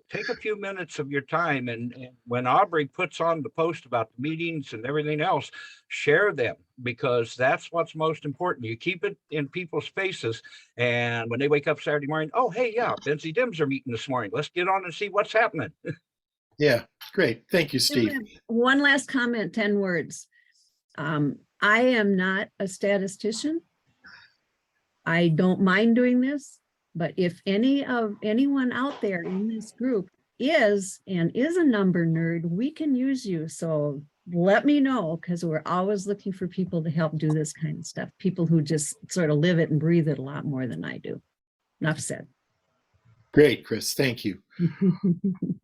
Take a few minutes of your time, and when Aubrey puts on the post about the meetings and everything else, share them, because that's what's most important. You keep it in people's faces, and when they wake up Saturday morning, oh, hey, yeah, Benzie Dems are meeting this morning. Let's get on and see what's happening. Yeah, great. Thank you, Steve. One last comment, 10 words. I am not a statistician. I don't mind doing this, but if anyone out there in this group is a number nerd, we can use you. So let me know, because we're always looking for people to help do this kind of stuff. People who just sort of live it and breathe it a lot more than I do. Enough said. Great, Chris. Thank you.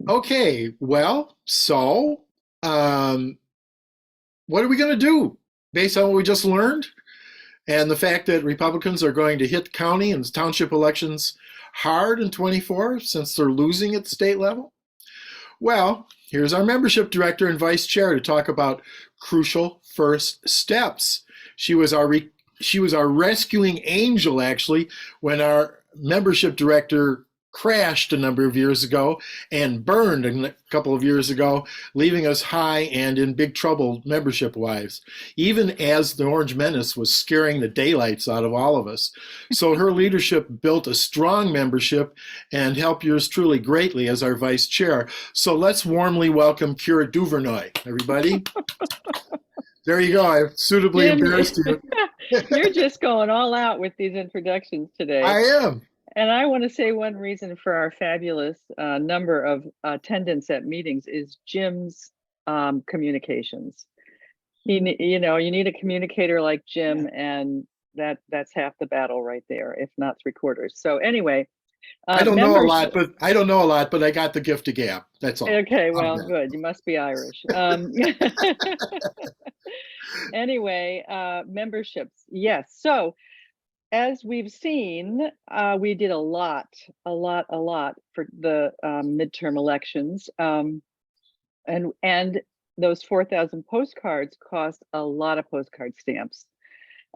Okay, well, so what are we going to do based on what we just learned and the fact that Republicans are going to hit county and township elections hard in 24 since they're losing at the state level? Well, here's our membership director and vice chair to talk about crucial first steps. She was our rescuing angel, actually, when our membership director crashed a number of years ago and burned a couple of years ago, leaving us high and in big trouble membership-wise, even as the Orange Menace was scaring the daylights out of all of us. So her leadership built a strong membership and helped yours truly greatly as our vice chair. So let's warmly welcome Keira Duvernoy, everybody. There you go. I suitably Jim, embarrassed you. You're just going all out with these introductions today. I am. And I want to say one reason for our fabulous number of attendance at meetings is Jim's communications. You need a communicator like Jim, and that's half the battle right there, if not 3/4. So anyway, I don't know a lot, but I got the gift of gab. That's all. Okay, well, good. You must be Irish. Anyway, memberships. Yes. So as we've seen, we did a lot for the midterm elections. And those 4,000 postcards cost a lot of postcard stamps.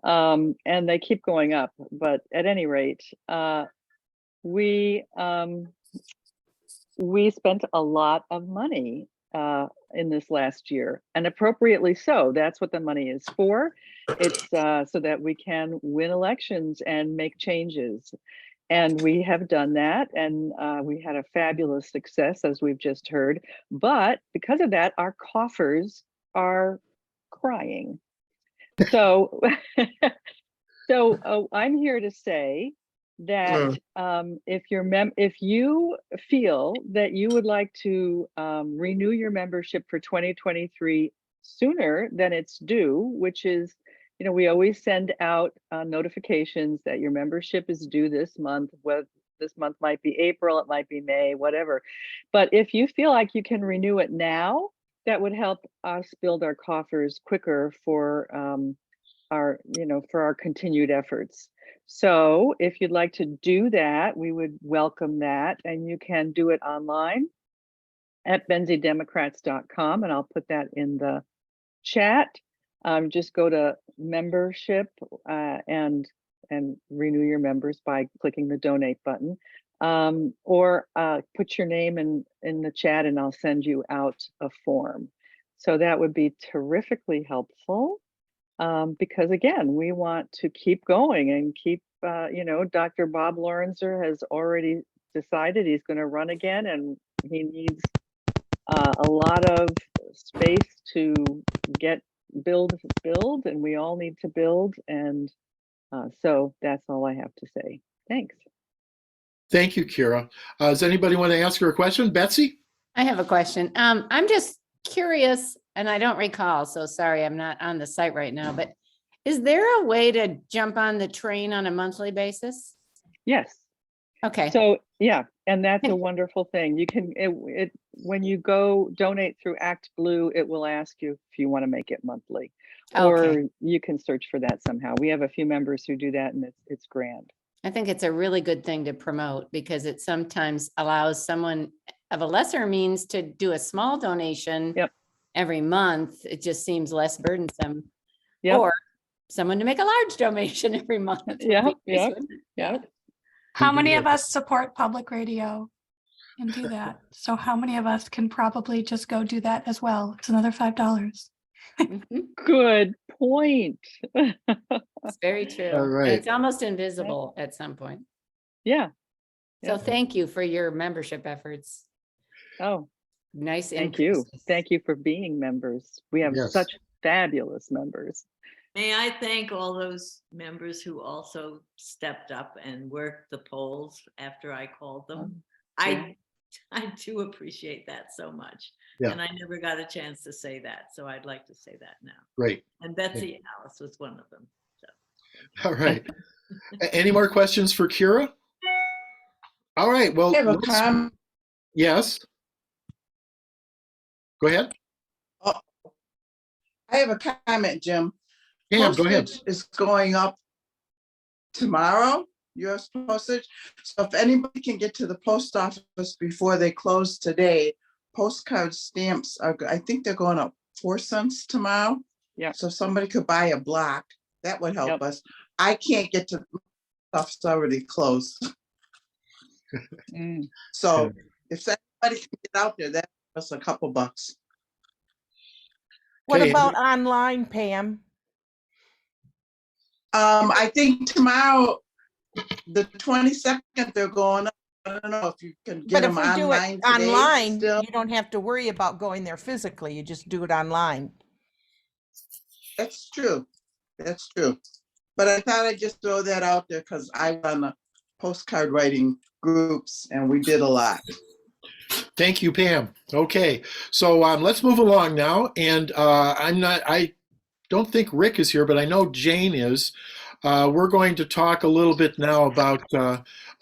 And they keep going up. But at any rate, we spent a lot of money in this last year, and appropriately so. That's what the money is for. It's so that we can win elections and make changes. And we have done that, and we had a fabulous success, as we've just heard. But because of that, our coffers are crying. So, I'm here to say that if you feel that you would like to renew your membership for 2023 sooner than it's due, which is, we always send out notifications that your membership is due this month. Whether this month might be April, it might be May, whatever. But if you feel like you can renew it now, that would help us build our coffers quicker for our continued efforts. So if you'd like to do that, we would welcome that. And you can do it online at benziedemocrats.com, and I'll put that in the chat. Just go to membership and renew your members by clicking the donate button, or put your name in the chat and I'll send you out a form. So that would be terrifically helpful. Because again, we want to keep going and keep, Dr. Bob Lorenzer has already decided he's going to run again, and he needs a lot of space to build, and we all need to build. And so that's all I have to say. Thanks. Thank you, Keira. Does anybody want to ask her a question? Betsy? I have a question. I'm just curious, and I don't recall, so sorry, I'm not on the site right now, but is there a way to jump on the train on a monthly basis? Yes. Okay. So yeah, and that's a wonderful thing. You can, when you go donate through Act Blue, it will ask you if you want to make it monthly, or you can search for that somehow. We have a few members who do that, and it's grand. I think it's a really good thing to promote, because it sometimes allows someone of a lesser means to do a small donation every month. It just seems less burdensome. Or someone to make a large donation every month. Yeah. How many of us support public radio and do that? So how many of us can probably just go do that as well? It's another $5. Good point. It's very true. All right. It's almost invisible at some point. Yeah. So thank you for your membership efforts. Oh, nice. Thank you. Thank you for being members. We have such fabulous members. May I thank all those members who also stepped up and worked the polls after I called them. I do appreciate that so much. Yeah. And I never got a chance to say that. So I'd like to say that now. Great. And Betsy Alice was one of them. So. All right. Any more questions for Keira? All right. Well, I have a comment. Yes. Go ahead. Oh, I have a comment, Jim. Pam, go ahead. Postage is going up tomorrow, US postage. So if anybody can get to the post office before they close today, postcard stamps are, I think they're going up 4 cents tomorrow. Yeah. So if somebody could buy a block, that would help us. I can't get to the office, already closed. So if somebody can get out there, that's a couple bucks. What Okay. about online, Pam? I think tomorrow, the 22nd, they're going up. I don't know if you can get But if them we do online it today online, still. you don't have to worry about going there physically. You just do it online. That's true. That's true. But I thought I'd just throw that out there because I run the postcard writing groups and we did a lot. Thank you, Pam. Okay, so let's move along now. And I don't think Rick is here, but I know Jane is. We're going to talk a little bit now about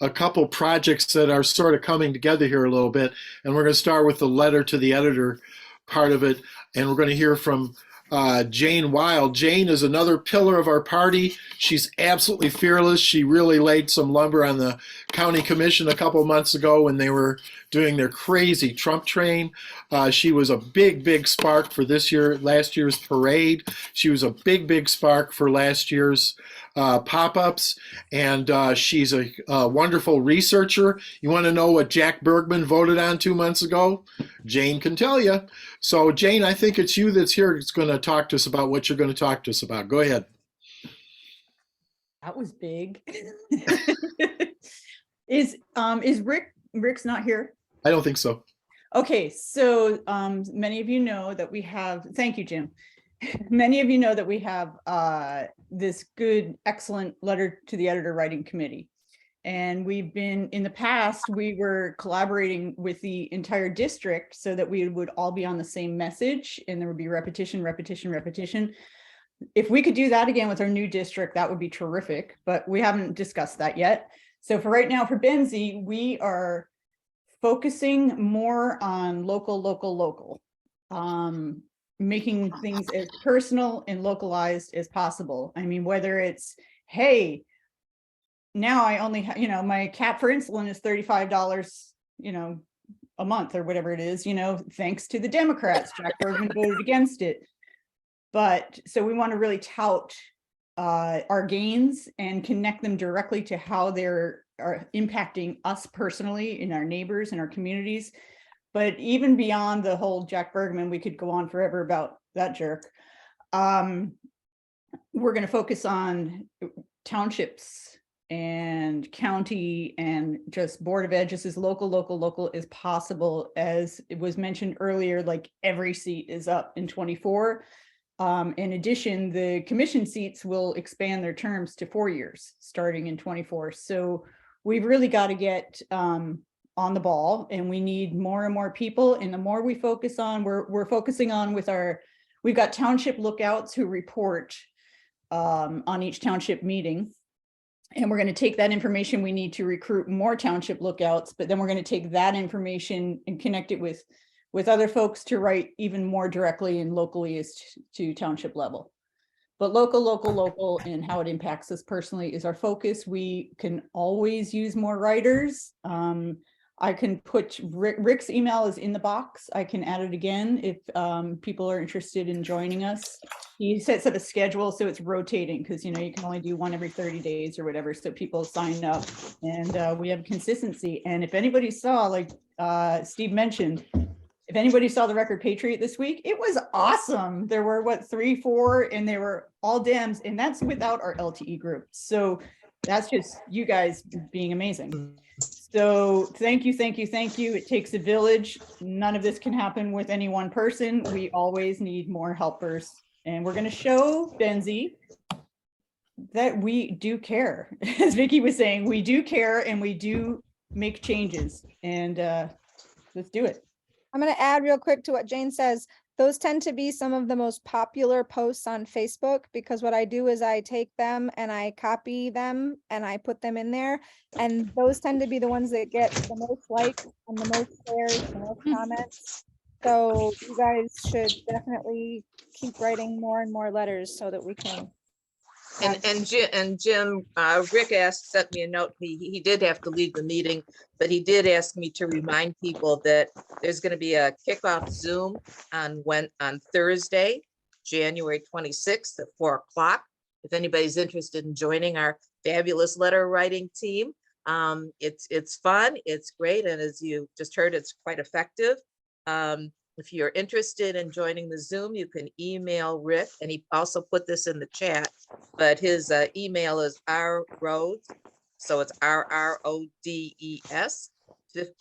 a couple projects that are sort of coming together here a little bit. And we're going to start with the letter to the editor part of it. And we're going to hear from Jane Wilde. Jane is another pillar of our party. She's absolutely fearless. She really laid some lumber on the county commission a couple months ago when they were doing their crazy Trump train. She was a big spark for last year's parade. She was a big spark for last year's pop-ups, and she's a wonderful researcher. You want to know what Jack Bergman voted on 2 months ago? Jane can tell you. So Jane, I think it's you that's here that's going to talk to us about what you're going to talk to us about. Go ahead. That was big. Is Rick's not here? I don't think so. Okay, so many of you know that we have, thank you, Jim. Many of you know that we have this good, excellent letter to the editor writing committee. And we've been, in the past, we were collaborating with the entire district so that we would all be on the same message and there would be repetition. If we could do that again with our new district, that would be terrific, but we haven't discussed that yet. So for right now, for Benzie, we are focusing more on local, making things as personal and localized as possible. I mean, whether it's, hey, now I only have, my cap for insulin is $35, a month or whatever it is, thanks to the Democrats. Jack Bergman voted against it. But so we want to really tout our gains and connect them directly to how they're impacting us personally in our neighbors and our communities. But even beyond the whole Jack Bergman, we could go on forever about that jerk. We're going to focus on townships and county and just Board of Ed, just as local as possible. As it was mentioned earlier, like every seat is up in 24. In addition, the commission seats will expand their terms to 4 years starting in 24. So we've really got to get on the ball, and we need more and more people. And the more we focus on, we're focusing on we've got township lookouts who report on each township meeting. And we're going to take that information. We need to recruit more township lookouts, but then we're going to take that information and connect it with other folks to write even more directly and locally as to township level. But local and how it impacts us personally is our focus. We can always use more writers. I can put Rick's email is in the box. I can add it again if people are interested in joining us. He sets up a schedule so it's rotating because you can only do one every 30 days or whatever. So people sign up and we have consistency. And if anybody saw, like Steve mentioned, if anybody saw the Record Patriot this week, it was awesome. There were 3, 4, and they were all Dems, and that's without our LTE group. So that's just you guys being amazing. So thank you. It takes a village. None of this can happen with any one person. We always need more helpers. And we're going to show Benzie that we do care. As Vicki was saying, we do care and we do make changes. And let's do it. I'm going to add real quick to what Jane says. Those tend to be some of the most popular posts on Facebook because what I do is I take them and I copy them and I put them in there. And those tend to be the ones that get the most likes and the most shares, the most comments. So you guys should definitely keep writing more and more letters so that we can. And Jim, Rick sent me a note. He did have to leave the meeting, but he did ask me to remind people that there's going to be a kickoff Zoom on Thursday, January 26th at 4 o'clock. If anybody's interested in joining our fabulous letter writing team, It's fun, it's great, and as you just heard, it's quite effective. If you're interested in joining the Zoom, you can email Rick, and he also put this in the chat, but his email is rrodes, so it's RRODES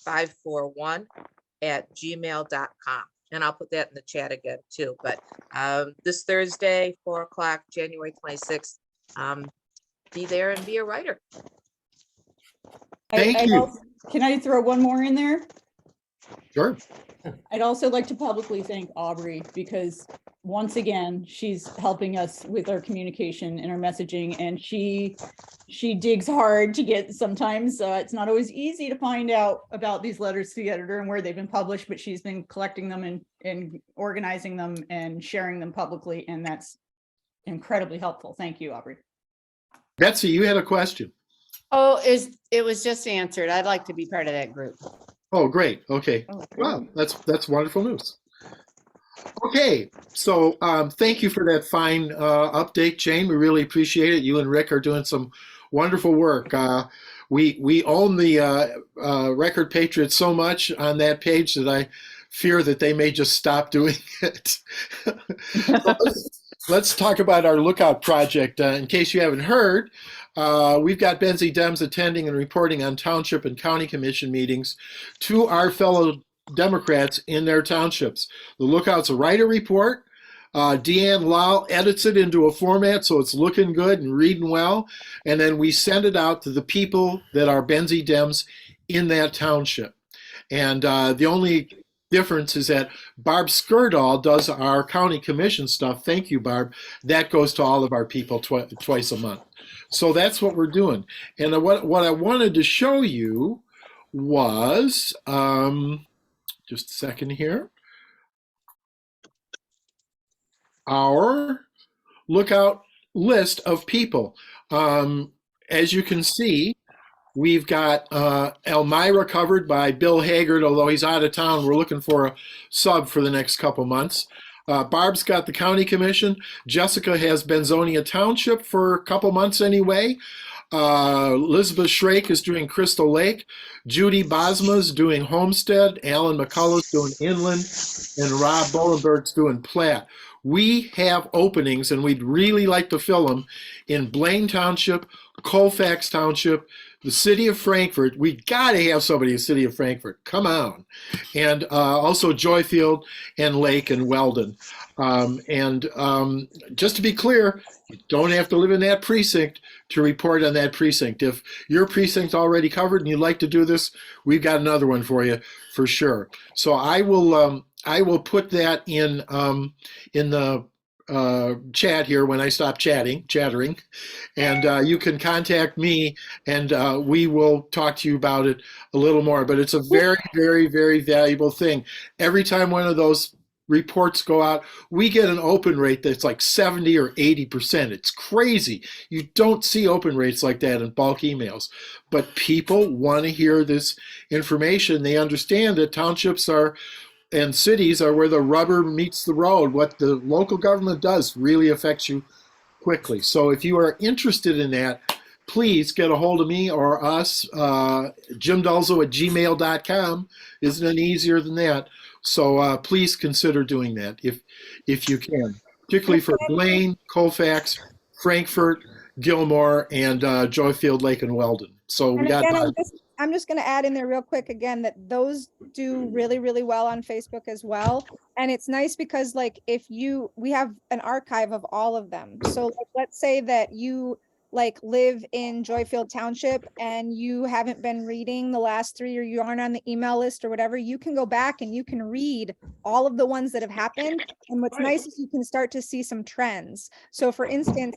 541@gmail.com. And I'll put that in the chat again too. But this Thursday, 4 o'clock, January 26th, be there and be a writer. Thank you. Can I throw one more in there? Sure. I'd also like to publicly thank Aubrey because once again, she's helping us with our communication and our messaging, and she digs hard to get sometimes. It's not always easy to find out about these letters to the editor and where they've been published, but she's been collecting them and organizing them and sharing them publicly, and that's incredibly helpful. Thank you, Aubrey. Betsy, you had a question. Oh, it was just answered. I'd like to be part of that group. Oh, great. Okay. Wow, that's wonderful news. Okay, so thank you for that fine update, Jane. We really appreciate it. You and Rick are doing some wonderful work. We own the Record Patriots so much on that page that I fear that they may just stop doing it. Let's talk about our Lookout project. In case you haven't heard, we've got Benzie Dems attending and reporting on township and county commission meetings to our fellow Democrats in their townships. The Lookout's a writer report. Deanne Lyle edits it into a format so it's looking good and reading well, and then we send it out to the people that are Benzie Dems in that township. And the only difference is that Barb Skirdahl does our county commission stuff. Thank you, Barb. That goes to all of our people twice a month. So that's what we're doing. And what I wanted to show you was, just a second here, our Lookout list of people. As you can see, we've got Elmira covered by Bill Haggard, although he's out of town. We're looking for a sub for the next couple months. Barb's got the county commission. Jessica has Benzonia Township for a couple months anyway. Elizabeth Shrake is doing Crystal Lake. Judy Bosma's doing Homestead. Alan McCullough's doing Inland. And Rob Bolenberg's doing Platte. We have openings, and we'd really like to fill them in Blaine Township, Colfax Township, the city of Frankfort. We got to have somebody in the city of Frankfort. Come on. And also Joyfield and Lake and Weldon. Just to be clear, you don't have to live in that precinct to report on that precinct. If your precinct's already covered and you'd like to do this, we've got another one for you for sure. So I will put that in the chat here when I stop chattering, and you can contact me, and we will talk to you about it a little more. But it's a very, very, very valuable thing. Every time one of those reports go out, we get an open rate that's like 70 or 80%. It's crazy. You don't see open rates like that in bulk emails, but people want to hear this information. They understand that townships and cities are where the rubber meets the road. What the local government does really affects you quickly. So if you are interested in that, please get a hold of me or us, jimdulzo@gmail.com. Isn't any easier than that? So please consider doing that if you can, particularly for Blaine, Colfax, Frankfort, Gilmore, and Joyfield, Lake, and Weldon. So we got. I'm just going to add in there real quick again that those do really, really well on Facebook as well. And it's nice because we have an archive of all of them. So let's say that you live in Joyfield Township and you haven't been reading the last 3, or you aren't on the email list or whatever, you can go back and you can read all of the ones that have happened. And what's nice is you can start to see some trends. So for instance,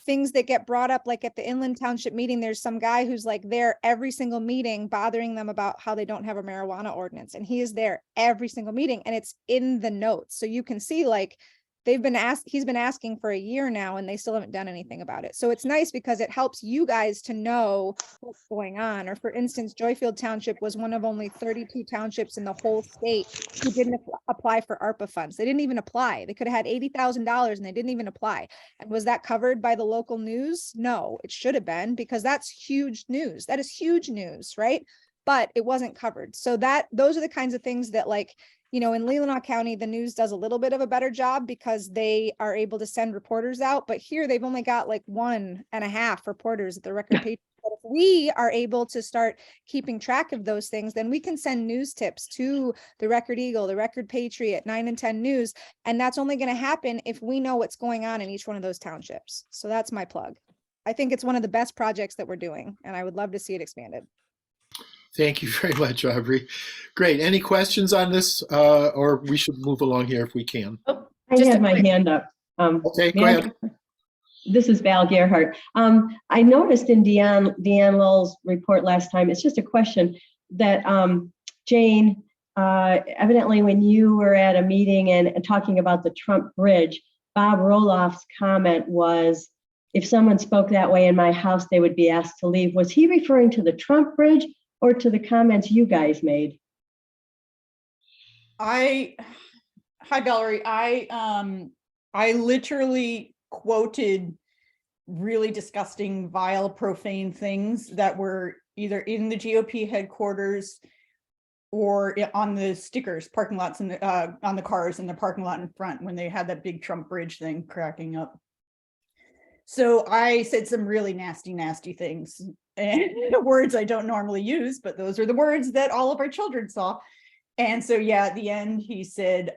things that get brought up, like at the Inland Township meeting, there's some guy who's there every single meeting bothering them about how they don't have a marijuana ordinance. And he is there every single meeting, and it's in the notes. So you can see he's been asking for a year now and they still haven't done anything about it. So it's nice because it helps you guys to know what's going on. Or for instance, Joyfield Township was one of only 32 townships in the whole state who didn't apply for ARPA funds. They didn't even apply. They could have had $80,000 and they didn't even apply. And was that covered by the local news? No, it should have been, because that's huge news. That is huge news, right? But it wasn't covered. So those are the kinds of things that, like, you know, in Leelanau County, the news does a little bit of a better job because they are able to send reporters out. But here they've only got like 1.5 reporters at the Record Patriot. But if we are able to start keeping track of those things, then we can send news tips to the Record Eagle, the Record Patriot, 9 and 10 News. And that's only going to happen if we know what's going on in each one of those townships. So that's my plug. I think it's one of the best projects that we're doing, and I would love to see it expanded. Thank you very much, Aubrey. Great. Any questions on this, or we should move along here if we can? Oh, I had my hand up. Okay, go ahead. This is Val Gerhardt. I noticed in Deanne Lowell's report last time, it's just a question that Jane, evidently when you were at a meeting and talking about the Trump Bridge, Bob Roloff's comment was, if someone spoke that way in my house, they would be asked to leave. Was he referring to the Trump Bridge or to the comments you guys made? Hi, Valerie. I literally quoted really disgusting, vile, profane things that were either in the GOP headquarters or on the stickers, parking lots, and on the cars in the parking lot in front when they had that big Trump Bridge thing cracking up. So I said some really nasty, nasty things, and words I don't normally use, but those are the words that all of our children saw. And so, yeah, at the end, he said,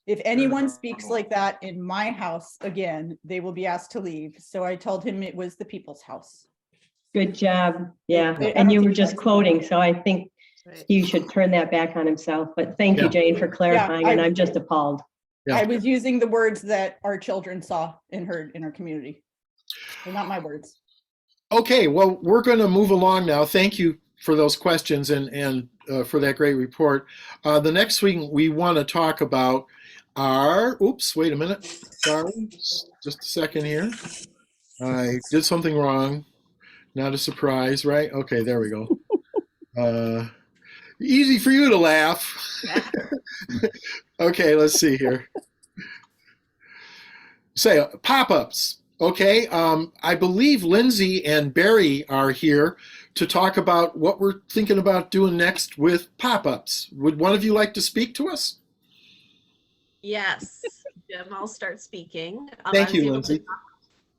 if anyone speaks like that in my house again, they will be asked to leave. So I told him it was the people's house. Good job. Yeah. And you were just quoting. So I think he should turn that back on himself. But thank you, Jane, for clarifying. And I'm just appalled. I was using the words that our children saw and heard in our community. They're not my words. Okay, well, we're going to move along now. Thank you for those questions and for that great report. The next thing we want to talk about are, oops, wait a minute. Sorry, just a second here. I did something wrong. Not a surprise, right? Okay, there we go. Easy for you to laugh. Okay, let's see here. Say pop-ups. Okay, I believe Lindsey and Barry are here to talk about what we're thinking about doing next with pop-ups. Would one of you like to speak to us? Yes, Jim, I'll start speaking. Thank you, Lindsey.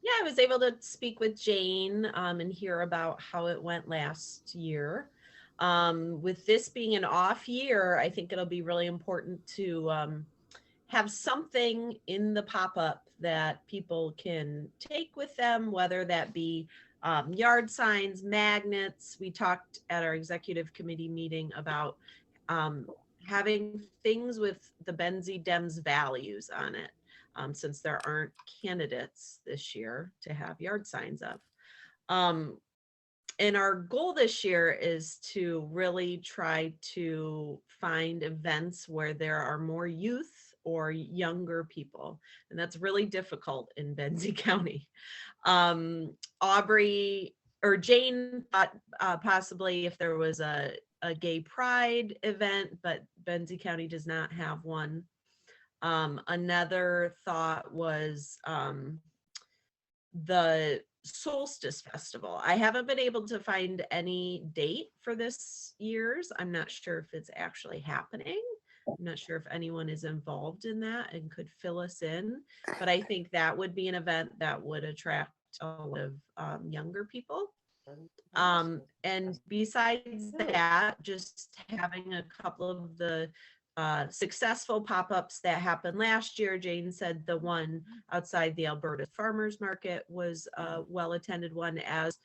Yeah, I was able to speak with Jane and hear about how it went last year. With this being an off year, I think it'll be really important to have something in the pop-up that people can take with them, whether that be yard signs, magnets. We talked at our executive committee meeting about having things with the Benzie Dems values on it, since there aren't candidates this year to have yard signs up. And our goal this year is to really try to find events where there are more youth or younger people. And that's really difficult in Benzie County. Aubrey or Jane thought possibly if there was a gay pride event, but Benzie County does not have one. Another thought was the Solstice Festival. I haven't been able to find any date for this year's. I'm not sure if it's actually happening. I'm not sure if anyone is involved in that and could fill us in, but I think that would be an event that would attract a lot of younger people. And besides that, just having a couple of the successful pop-ups that happened last year. Jane said the one outside the Alberta Farmers Market was a well-attended one, as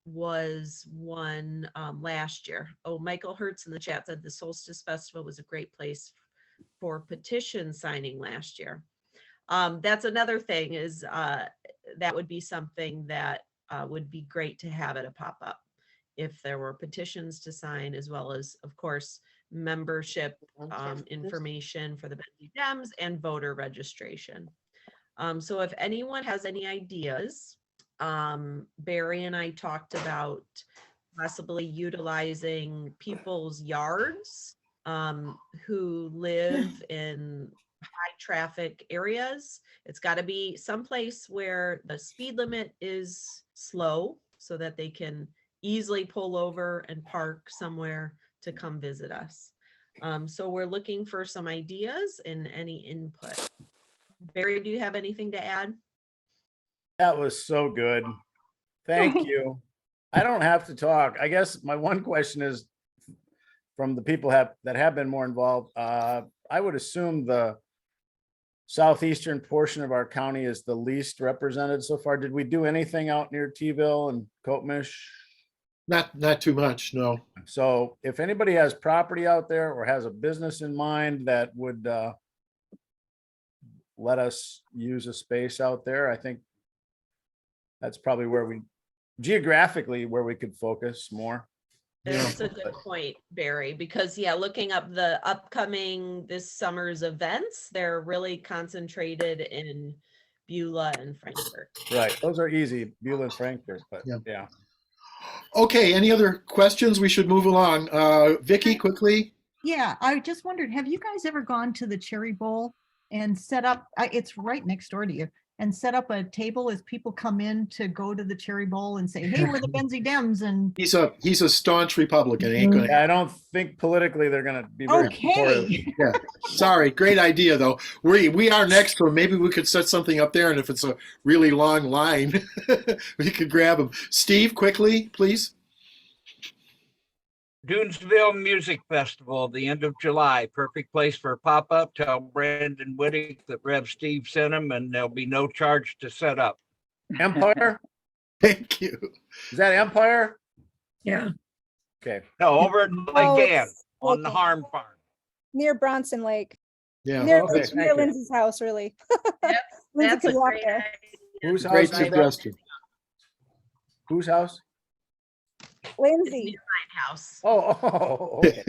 was one last year. Oh, Michael Hertz in the chat said the Solstice Festival was a great place for petition signing last year. That's another thing, is that would be something that would be great to have at a pop-up if there were petitions to sign, as well as, of course, membership information for the Benzie Dems and voter registration. So if anyone has any ideas, Barry and I talked about possibly utilizing people's yards who live in high traffic areas. It's got to be someplace where the speed limit is slow so that they can easily pull over and park somewhere to come visit us. So we're looking for some ideas and any input. Barry, do you have anything to add? That was so good. Thank you. I don't have to talk. I guess my one question is from the people that have been more involved. I would assume the southeastern portion of our county is the least represented so far. Did we do anything out near T-ville and Coatmish? Not too much, no. So if anybody has property out there or has a business in mind that would let us use a space out there, I think that's probably where we geographically where we could focus more. That's a good point, Barry, because looking up the upcoming this summer's events, they're really concentrated in Beulah and Frankfurt. Right, those are easy, Beulah and Frankfurt, but yeah. Okay, any other questions? We should move along. Vicky, quickly. Yeah, I just wondered, have you guys ever gone to the Cherry Bowl and set up, it's right next door to you, and set up a table as people come in to go to the Cherry Bowl and say, hey, we're the Benzie Dems, and He's a staunch Republican. Ain't gonna. I don't think politically they're going to be very supportive. Yeah, sorry. Great idea though. We are next to him. Maybe we could set something up there, and if it's a really long line, we could grab him. Steve, quickly, please. Dunesville Music Festival, the end of July. Perfect place for a pop-up. Tell Brandon Whittick that Rev Steve sent him, and there'll be no charge to set up. Empire? Thank you. Is that Empire? Yeah. Okay. No, over at again it's on the Harm Farm. Near Bronson Lake. Yeah. Near, okay, near thank you. Lindsay's house, really. Lindsay That's could a walk great there. Whose Great house is that? suggestion. Whose house? Lindsay. House. Oh, okay.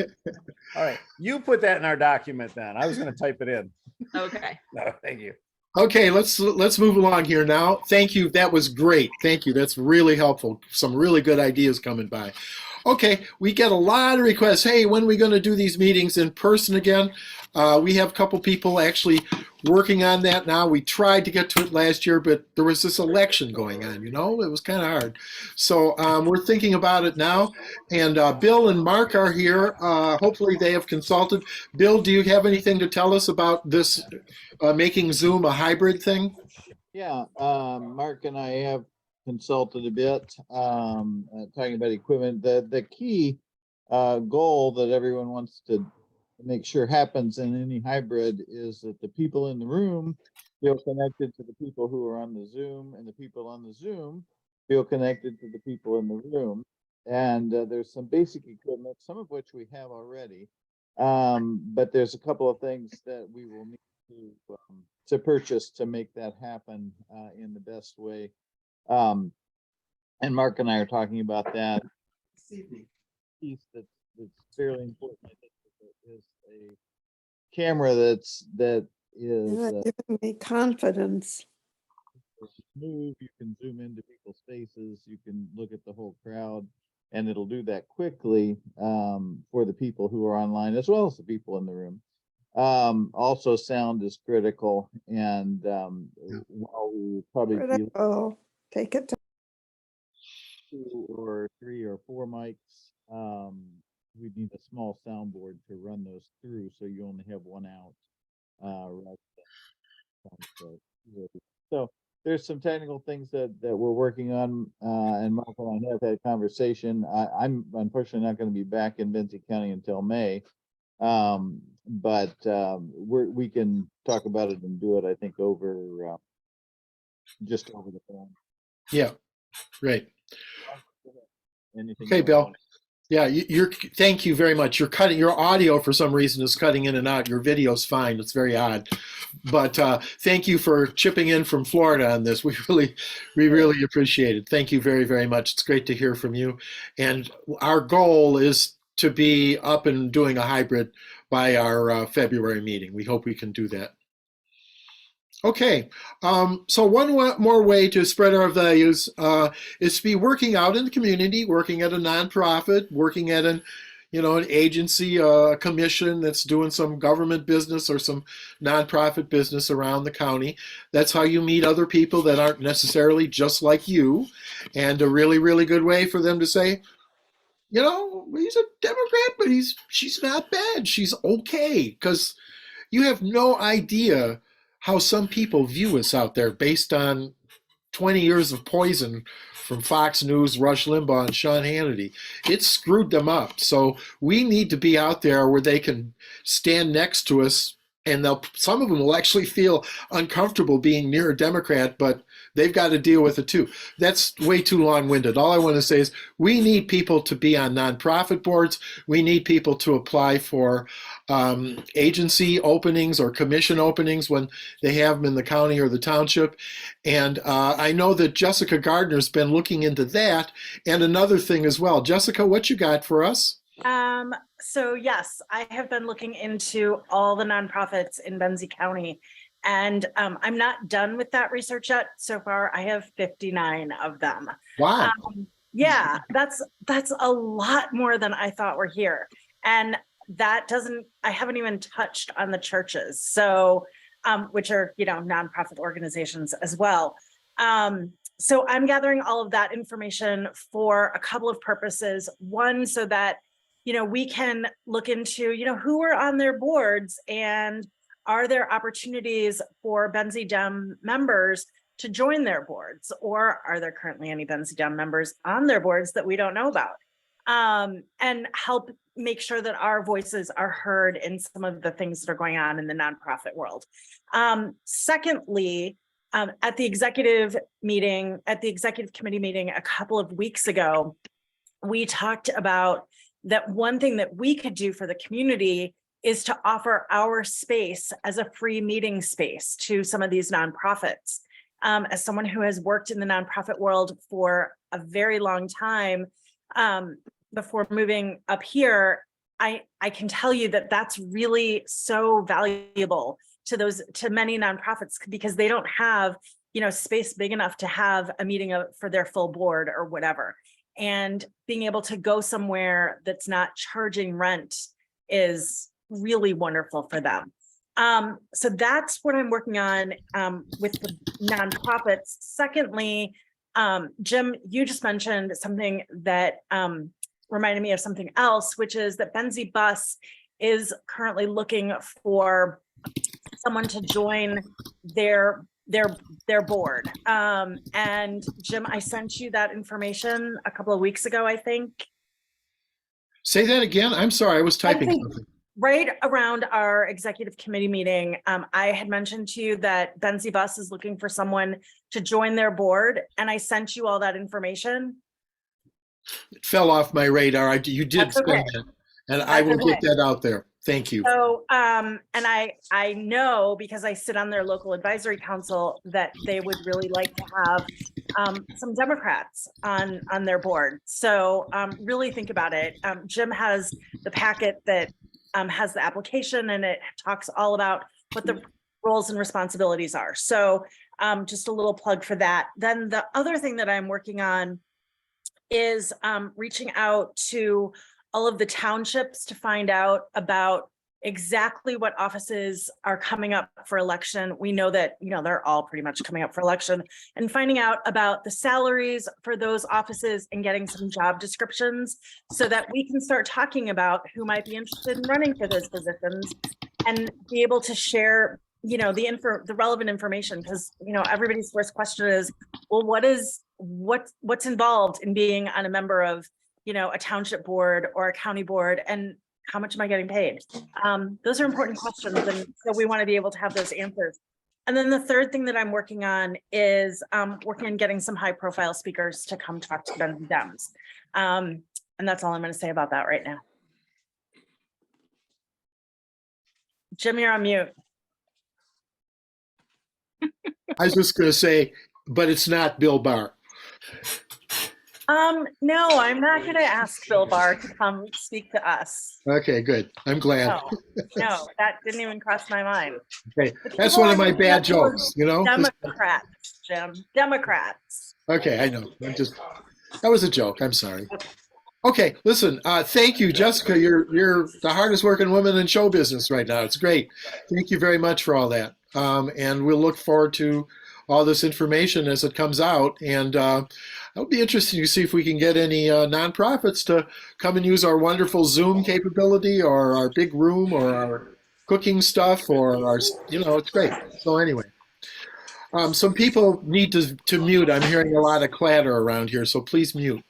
All right. You put that in our document then. I was going to type it in. Okay. No, thank you. Okay, let's move along here now. Thank you. That was great. Thank you. That's really helpful. Some really good ideas coming by. Okay, we get a lot of requests. Hey, when are we going to do these meetings in person again? We have a couple people actually working on that now. We tried to get to it last year, but there was this election going on, it was kind of hard. So we're thinking about it now. And Bill and Mark are here. Hopefully they have consulted. Bill, do you have anything to tell us about this making Zoom a hybrid thing? Yeah, Mark and I have consulted a bit, talking about equipment. The key goal that everyone wants to make sure happens in any hybrid is that the people in the room feel connected to the people who are on the Zoom, and the people on the Zoom feel connected to the people in the room. And there's some basic equipment, some of which we have already, but there's a couple of things that we will need to purchase to make that happen in the best way. And Mark and I are talking about that. The piece that's fairly important, I think, is a camera that is giving me confidence. Move. You can zoom into people's faces. You can look at the whole crowd, and it'll do that quickly for the people who are online as well as the people in the room. Also, sound is critical, and while we probably Critical. Take it to 2 or 3 or 4 mics, we need a small soundboard to run those through, so you only have one out. So there's some technical things that we're working on, and Mark and I have had a conversation. I'm unfortunately not going to be back in Benzie County until May, but we can talk about it and do it, I think, over just over the phone. Yeah, great. Anything Okay, you Bill. want? Yeah, thank you very much. Your audio for some reason is cutting in and out. Your video's fine. It's very odd. But thank you for chipping in from Florida on this. We really appreciate it. Thank you very, very much. It's great to hear from you. And our goal is to be up and doing a hybrid by our February meeting. We hope we can do that. Okay, so more way to spread our values is to be working out in the community, working at a nonprofit, working at an agency, a commission that's doing some government business or some nonprofit business around the county. That's how you meet other people that aren't necessarily just like you, and a really, really good way for them to say, he's a Democrat, but she's not bad. She's okay, because you have no idea how some people view us out there based on 20 years of poison from Fox News, Rush Limbaugh, and Sean Hannity. It screwed them up. So we need to be out there where they can stand next to us, and some of them will actually feel uncomfortable being near a Democrat, but they've got to deal with it too. That's way too long-winded. All I want to say is we need people to be on nonprofit boards. We need people to apply for agency openings or commission openings when they have them in the county or the township. And I know that Jessica Gardner's been looking into that. And another thing as well. Jessica, what you got for us? So yes, I have been looking into all the nonprofits in Benzie County, and I'm not done with that research yet. So far, I have 59 of them. Wow. Yeah, that's a lot more than I thought were here. And I haven't even touched on the churches. So, which are, nonprofit organizations as well. So I'm gathering all of that information for a couple of purposes. One, so that, we can look into, who are on their boards, and are there opportunities for Benzie Dem members to join their boards, or are there currently any Benzie Dem members on their boards that we don't know about? And help make sure that our voices are heard in some of the things that are going on in the nonprofit world. Secondly, at the executive committee meeting a couple of weeks ago, we talked about that one thing that we could do for the community is to offer our space as a free meeting space to some of these nonprofits. As someone who has worked in the nonprofit world for a very long time, before moving up here, I can tell you that that's really so valuable to many nonprofits, because they don't have, space big enough to have a meeting for their full board or whatever. And being able to go somewhere that's not charging rent is really wonderful for them. So that's what I'm working on with the nonprofits. Secondly, Jim, you just mentioned something that reminded me of something else, which is that Benzie Bus is currently looking for someone to join their board. And Jim, I sent you that information a couple of weeks ago, I think. Say that again. I'm sorry, I was typing something. Right around our executive committee meeting, I had mentioned to you that Benzie Bus is looking for someone to join their board, and I sent you all that information. It fell off my radar. You did say that, and I will get that out there. Thank you. So, and I know, because I sit on their local advisory council, that they would really like to have some Democrats on their board. So really think about it. Jim has the packet that has the application, and it talks all about what the roles and responsibilities are. So just a little plug for that. Then the other thing that I'm working on is reaching out to all of the townships to find out about exactly what offices are coming up for election. We know that, they're all pretty much coming up for election, and finding out about the salaries for those offices and getting some job descriptions so that we can start talking about who might be interested in running for those positions, and be able to share, the relevant information. Because, everybody's first question is, well, what's involved in being on a member of, a township board or a county board, and how much am I getting paid? Those are important questions, and so we want to be able to have those answers. And then the third thing that I'm working on is working on getting some high-profile speakers to come talk to Benzie Dems. And that's all I'm going to say about that right now. Jim, you're on mute. I was just going to say, but it's not Bill Barr. No, I'm not gonna ask Bill Barr to come speak to us. Okay, good. I'm glad. No, no, that didn't even cross my mind. Okay, The that's people one of in my the bad field were jokes, you know? Democrats, Jim, Democrats. Okay, I know. That was a joke. I'm sorry. Okay, listen, thank you, Jessica. You're the hardest working woman in show business right now. It's great. Thank you very much for all that. And we'll look forward to all this information as it comes out. And it'll be interesting to see if we can get any nonprofits to come and use our wonderful Zoom capability or our big room or our cooking stuff or our, it's great. So anyway. Some people need to mute. I'm hearing a lot of clatter around here, so please mute.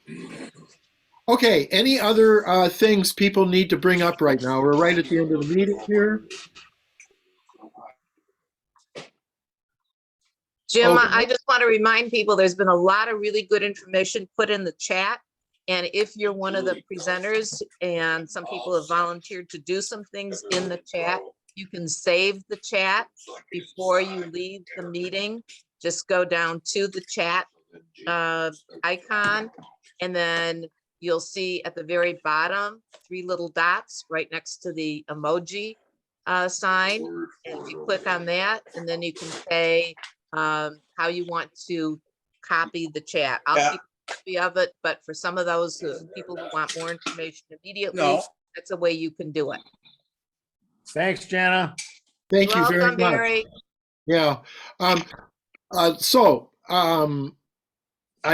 Okay, any other things people need to bring up right now? We're right at the end of the meeting here. Jim, I just want to remind people, there's been a lot of really good information put in the chat. And if you're one of the presenters and some people have volunteered to do some things in the chat, you can save the chat before you leave the meeting. Just go down to the chat icon, and then you'll see at the very bottom 3 little dots right next to the emoji sign. And if you click on that, and then you can say how you want to copy the chat. I'll keep a copy of it, but for some of those people who want more information immediately, that's a way you can do it. Thanks, Jana. Thank you very much. Barry. Yeah. I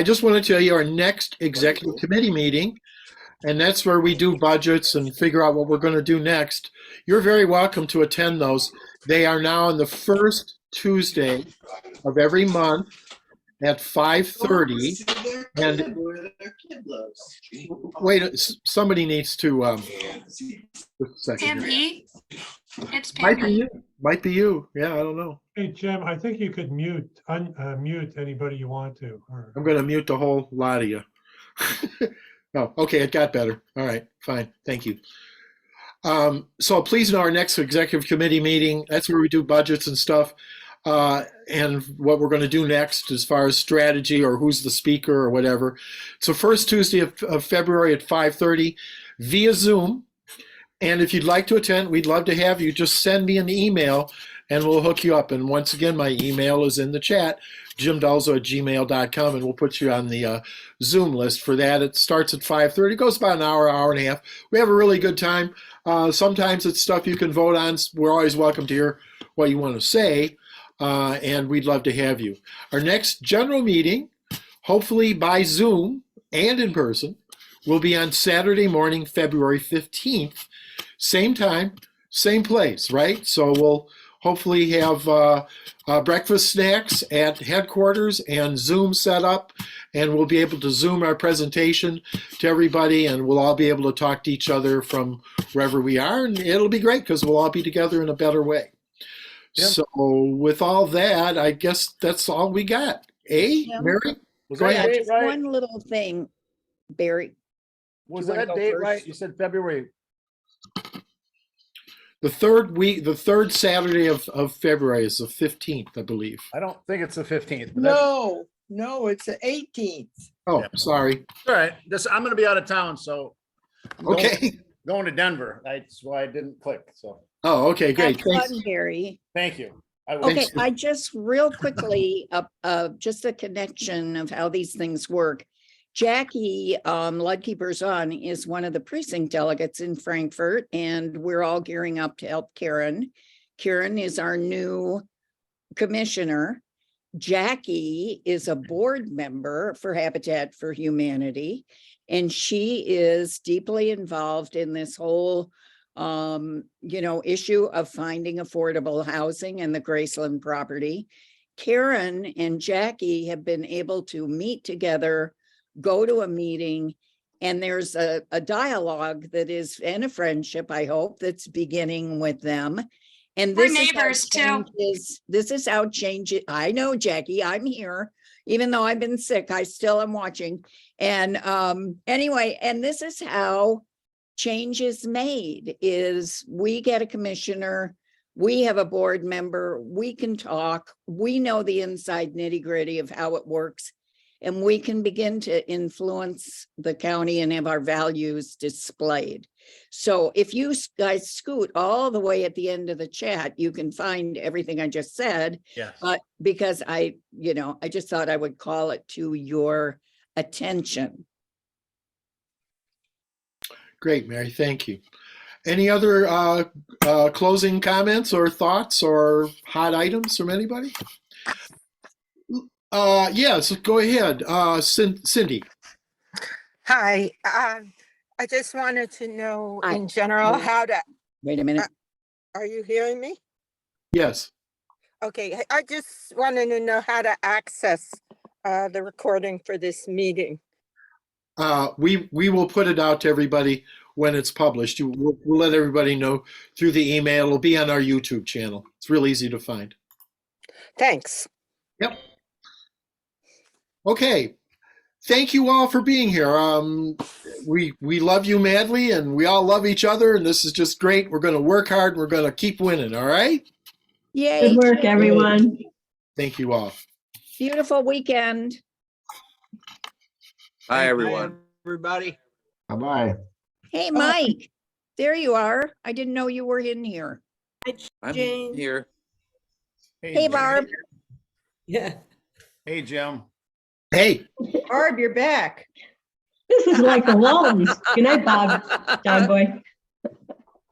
just want to tell you our next executive committee meeting, and that's where we do budgets and figure out what we're going to do next. You're very welcome to attend those. They are now on the first Tuesday of every month at 5:30. And wait, somebody needs to just a second. Pam P. It's Pam Might be P. you. Might be you. Yeah, I don't know. Hey, Jim, I think you could mute anybody you want to. Or... I'm going to mute the whole lot of you. Oh, okay, it got better. All right, fine. Thank you. So please know our next executive committee meeting, that's where we do budgets and stuff. And what we're going to do next as far as strategy or who's the speaker or whatever. So first Tuesday of February at 5:30 via Zoom. And if you'd like to attend, we'd love to have you. Just send me an email and we'll hook you up. And once again, my email is in the chat, jimdulzo@gmail.com, and we'll put you on the Zoom list for that. It starts at 5:30. It goes about an hour, hour and a half. We have a really good time. Sometimes it's stuff you can vote on. We're always welcome to hear what you want to say, and we'd love to have you. Our next general meeting, hopefully by Zoom and in person, will be on Saturday morning, February 15th. Same time, same place, right? So we'll hopefully have breakfast snacks at headquarters and Zoom set up, and we'll be able to Zoom our presentation to everybody, and we'll all be able to talk to each other from wherever we are, and it'll be great because we'll all be together in a better way. Yep. So with all that, I guess that's all we got. Mary? Go ahead. Just one little thing, Barry. Was that date right? You said February. The third Saturday of February is the 15th, I believe. I don't think it's the 15th. No, it's the 18th. Oh, sorry. All right. I'm going to be out of town, so. Okay. Going to Denver. That's why I didn't click. So. Oh, okay, great. Have fun, Barry. Thank you. Okay, I just real quickly, just a connection of how these things work. Jackie Ludkeeper's on is one of the precinct delegates in Frankfurt, and we're all gearing up to help Karen. Karen is our new commissioner. Jackie is a board member for Habitat for Humanity, and she is deeply involved in this whole issue of finding affordable housing and the Graceland property. Karen and Jackie have been able to meet together, go to a meeting, and there's a dialogue that is, and a friendship, I hope, that's beginning with them. And we're this neighbors too. This is how change it. I know, Jackie, I'm here. Even though I've been sick, I still am watching. And anyway, and this is how change is made, is we get a commissioner, we have a board member, we can talk, we know the inside nitty-gritty of how it works. and we can begin to influence the county and have our values displayed. So if you guys scoot all the way at the end of the chat, you can find everything I just said. Yes. But because I just thought I would call it to your attention. Great, Mary. Thank you. Any other closing comments or thoughts or hot items from anybody? Yes, go ahead. Cindy. Hi, I just wanted to know in general how to. Wait a minute. Are you hearing me? Yes. Okay, I just wanted to know how to access the recording for this meeting. We will put it out to everybody when it's published. We'll let everybody know through the email. It'll be on our YouTube channel. It's real easy to find. Thanks. Yep. Okay. Thank you all for being here. We love you madly, and we all love each other, and this is just great. We're going to work hard. We're going to keep winning. All right. Yay. Good work, everyone. Thank you all. Beautiful weekend. Bye, everyone. Everybody. Bye-bye. Hey, Mike, there you are. I didn't know you were in here. I'm here. Hey, Jim. Barb. Yeah. Hey, Jim. Hey. Barb, you're back. This is like the Waltons. Good night, Bob, dog boy.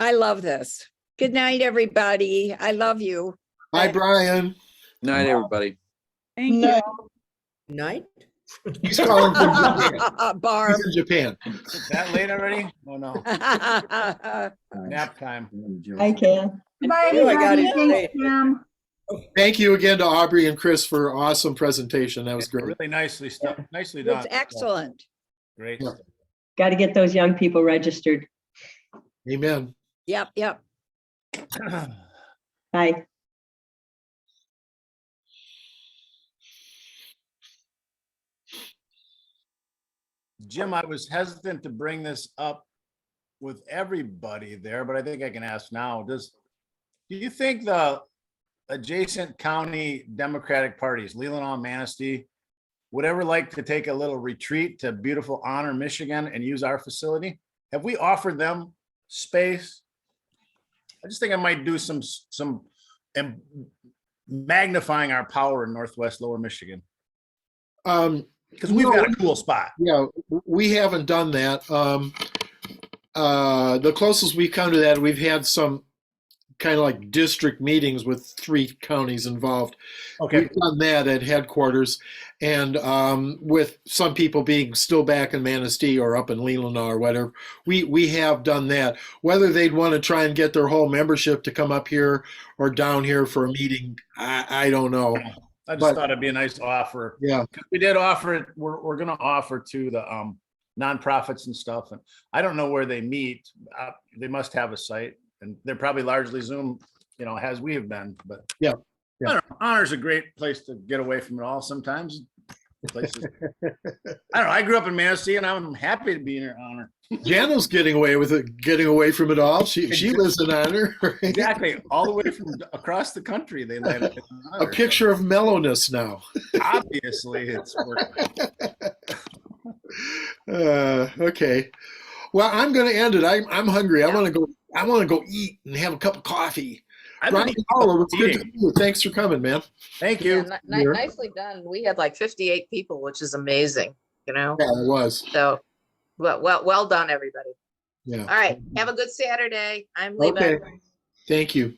I love this. Good night, everybody. I love you. Hi, Brian. Night, everybody. Thank you. Night. He's calling from Japan. Barb. He's in Japan. That late already? Oh, no. Nap time. I can. Bye, Oh, I got it. Thanks, Jim. Thank you again to Aubrey and Chris for awesome presentation. That was great. Really nicely stuff. Nicely done. It's excellent. Great. Yeah. Got to get those young people registered. Amen. Yep, yep. Bye. Jim, I was hesitant to bring this up with everybody there, but I think I can ask now. Do you think the adjacent county Democratic parties, Leelanau, Manistee, would ever like to take a little retreat to beautiful Honor, Michigan and use our facility? Have we offered them space? I just think I might do some magnifying our power in Northwest Lower Michigan. Because we've got a cool spot. Yeah, we haven't done that. The closest we've come to that, we've had some kind of like district meetings with 3 counties involved. Okay. We've done that at headquarters, and with some people being still back in Manistee or up in Leelanau or whatever, we have done that. Whether they'd want to try and get their whole membership to come up here or down here for a meeting, I don't know. I just thought it'd be a nice offer. Yeah. We did offer it. We're going to offer to the nonprofits and stuff. And I don't know where they meet. They must have a site, and they're probably largely Zoom, as we have been. But yeah. I don't know. Honor's a great place to get away from it all sometimes. Places. I don't know. I grew up in Manistee, and I'm happy to be in Honor. Jano's getting away with it, getting away from it all. She lives in Honor. Right? Exactly. All the way from across the country, they live in A Honor. picture of mellowness now. Obviously, it's working. Okay. Well, I'm going to end it. I'm hungry. I want to go eat and have a cup of coffee. Brian Howell, it's good to see you. Thanks for coming, man. Thank you. Yeah, nicely done. We had like 58 people, which is amazing, Yeah, it was. So, well done, everybody. Yeah. All right. Have a good Saturday. I'm leaving. Okay. Thank you.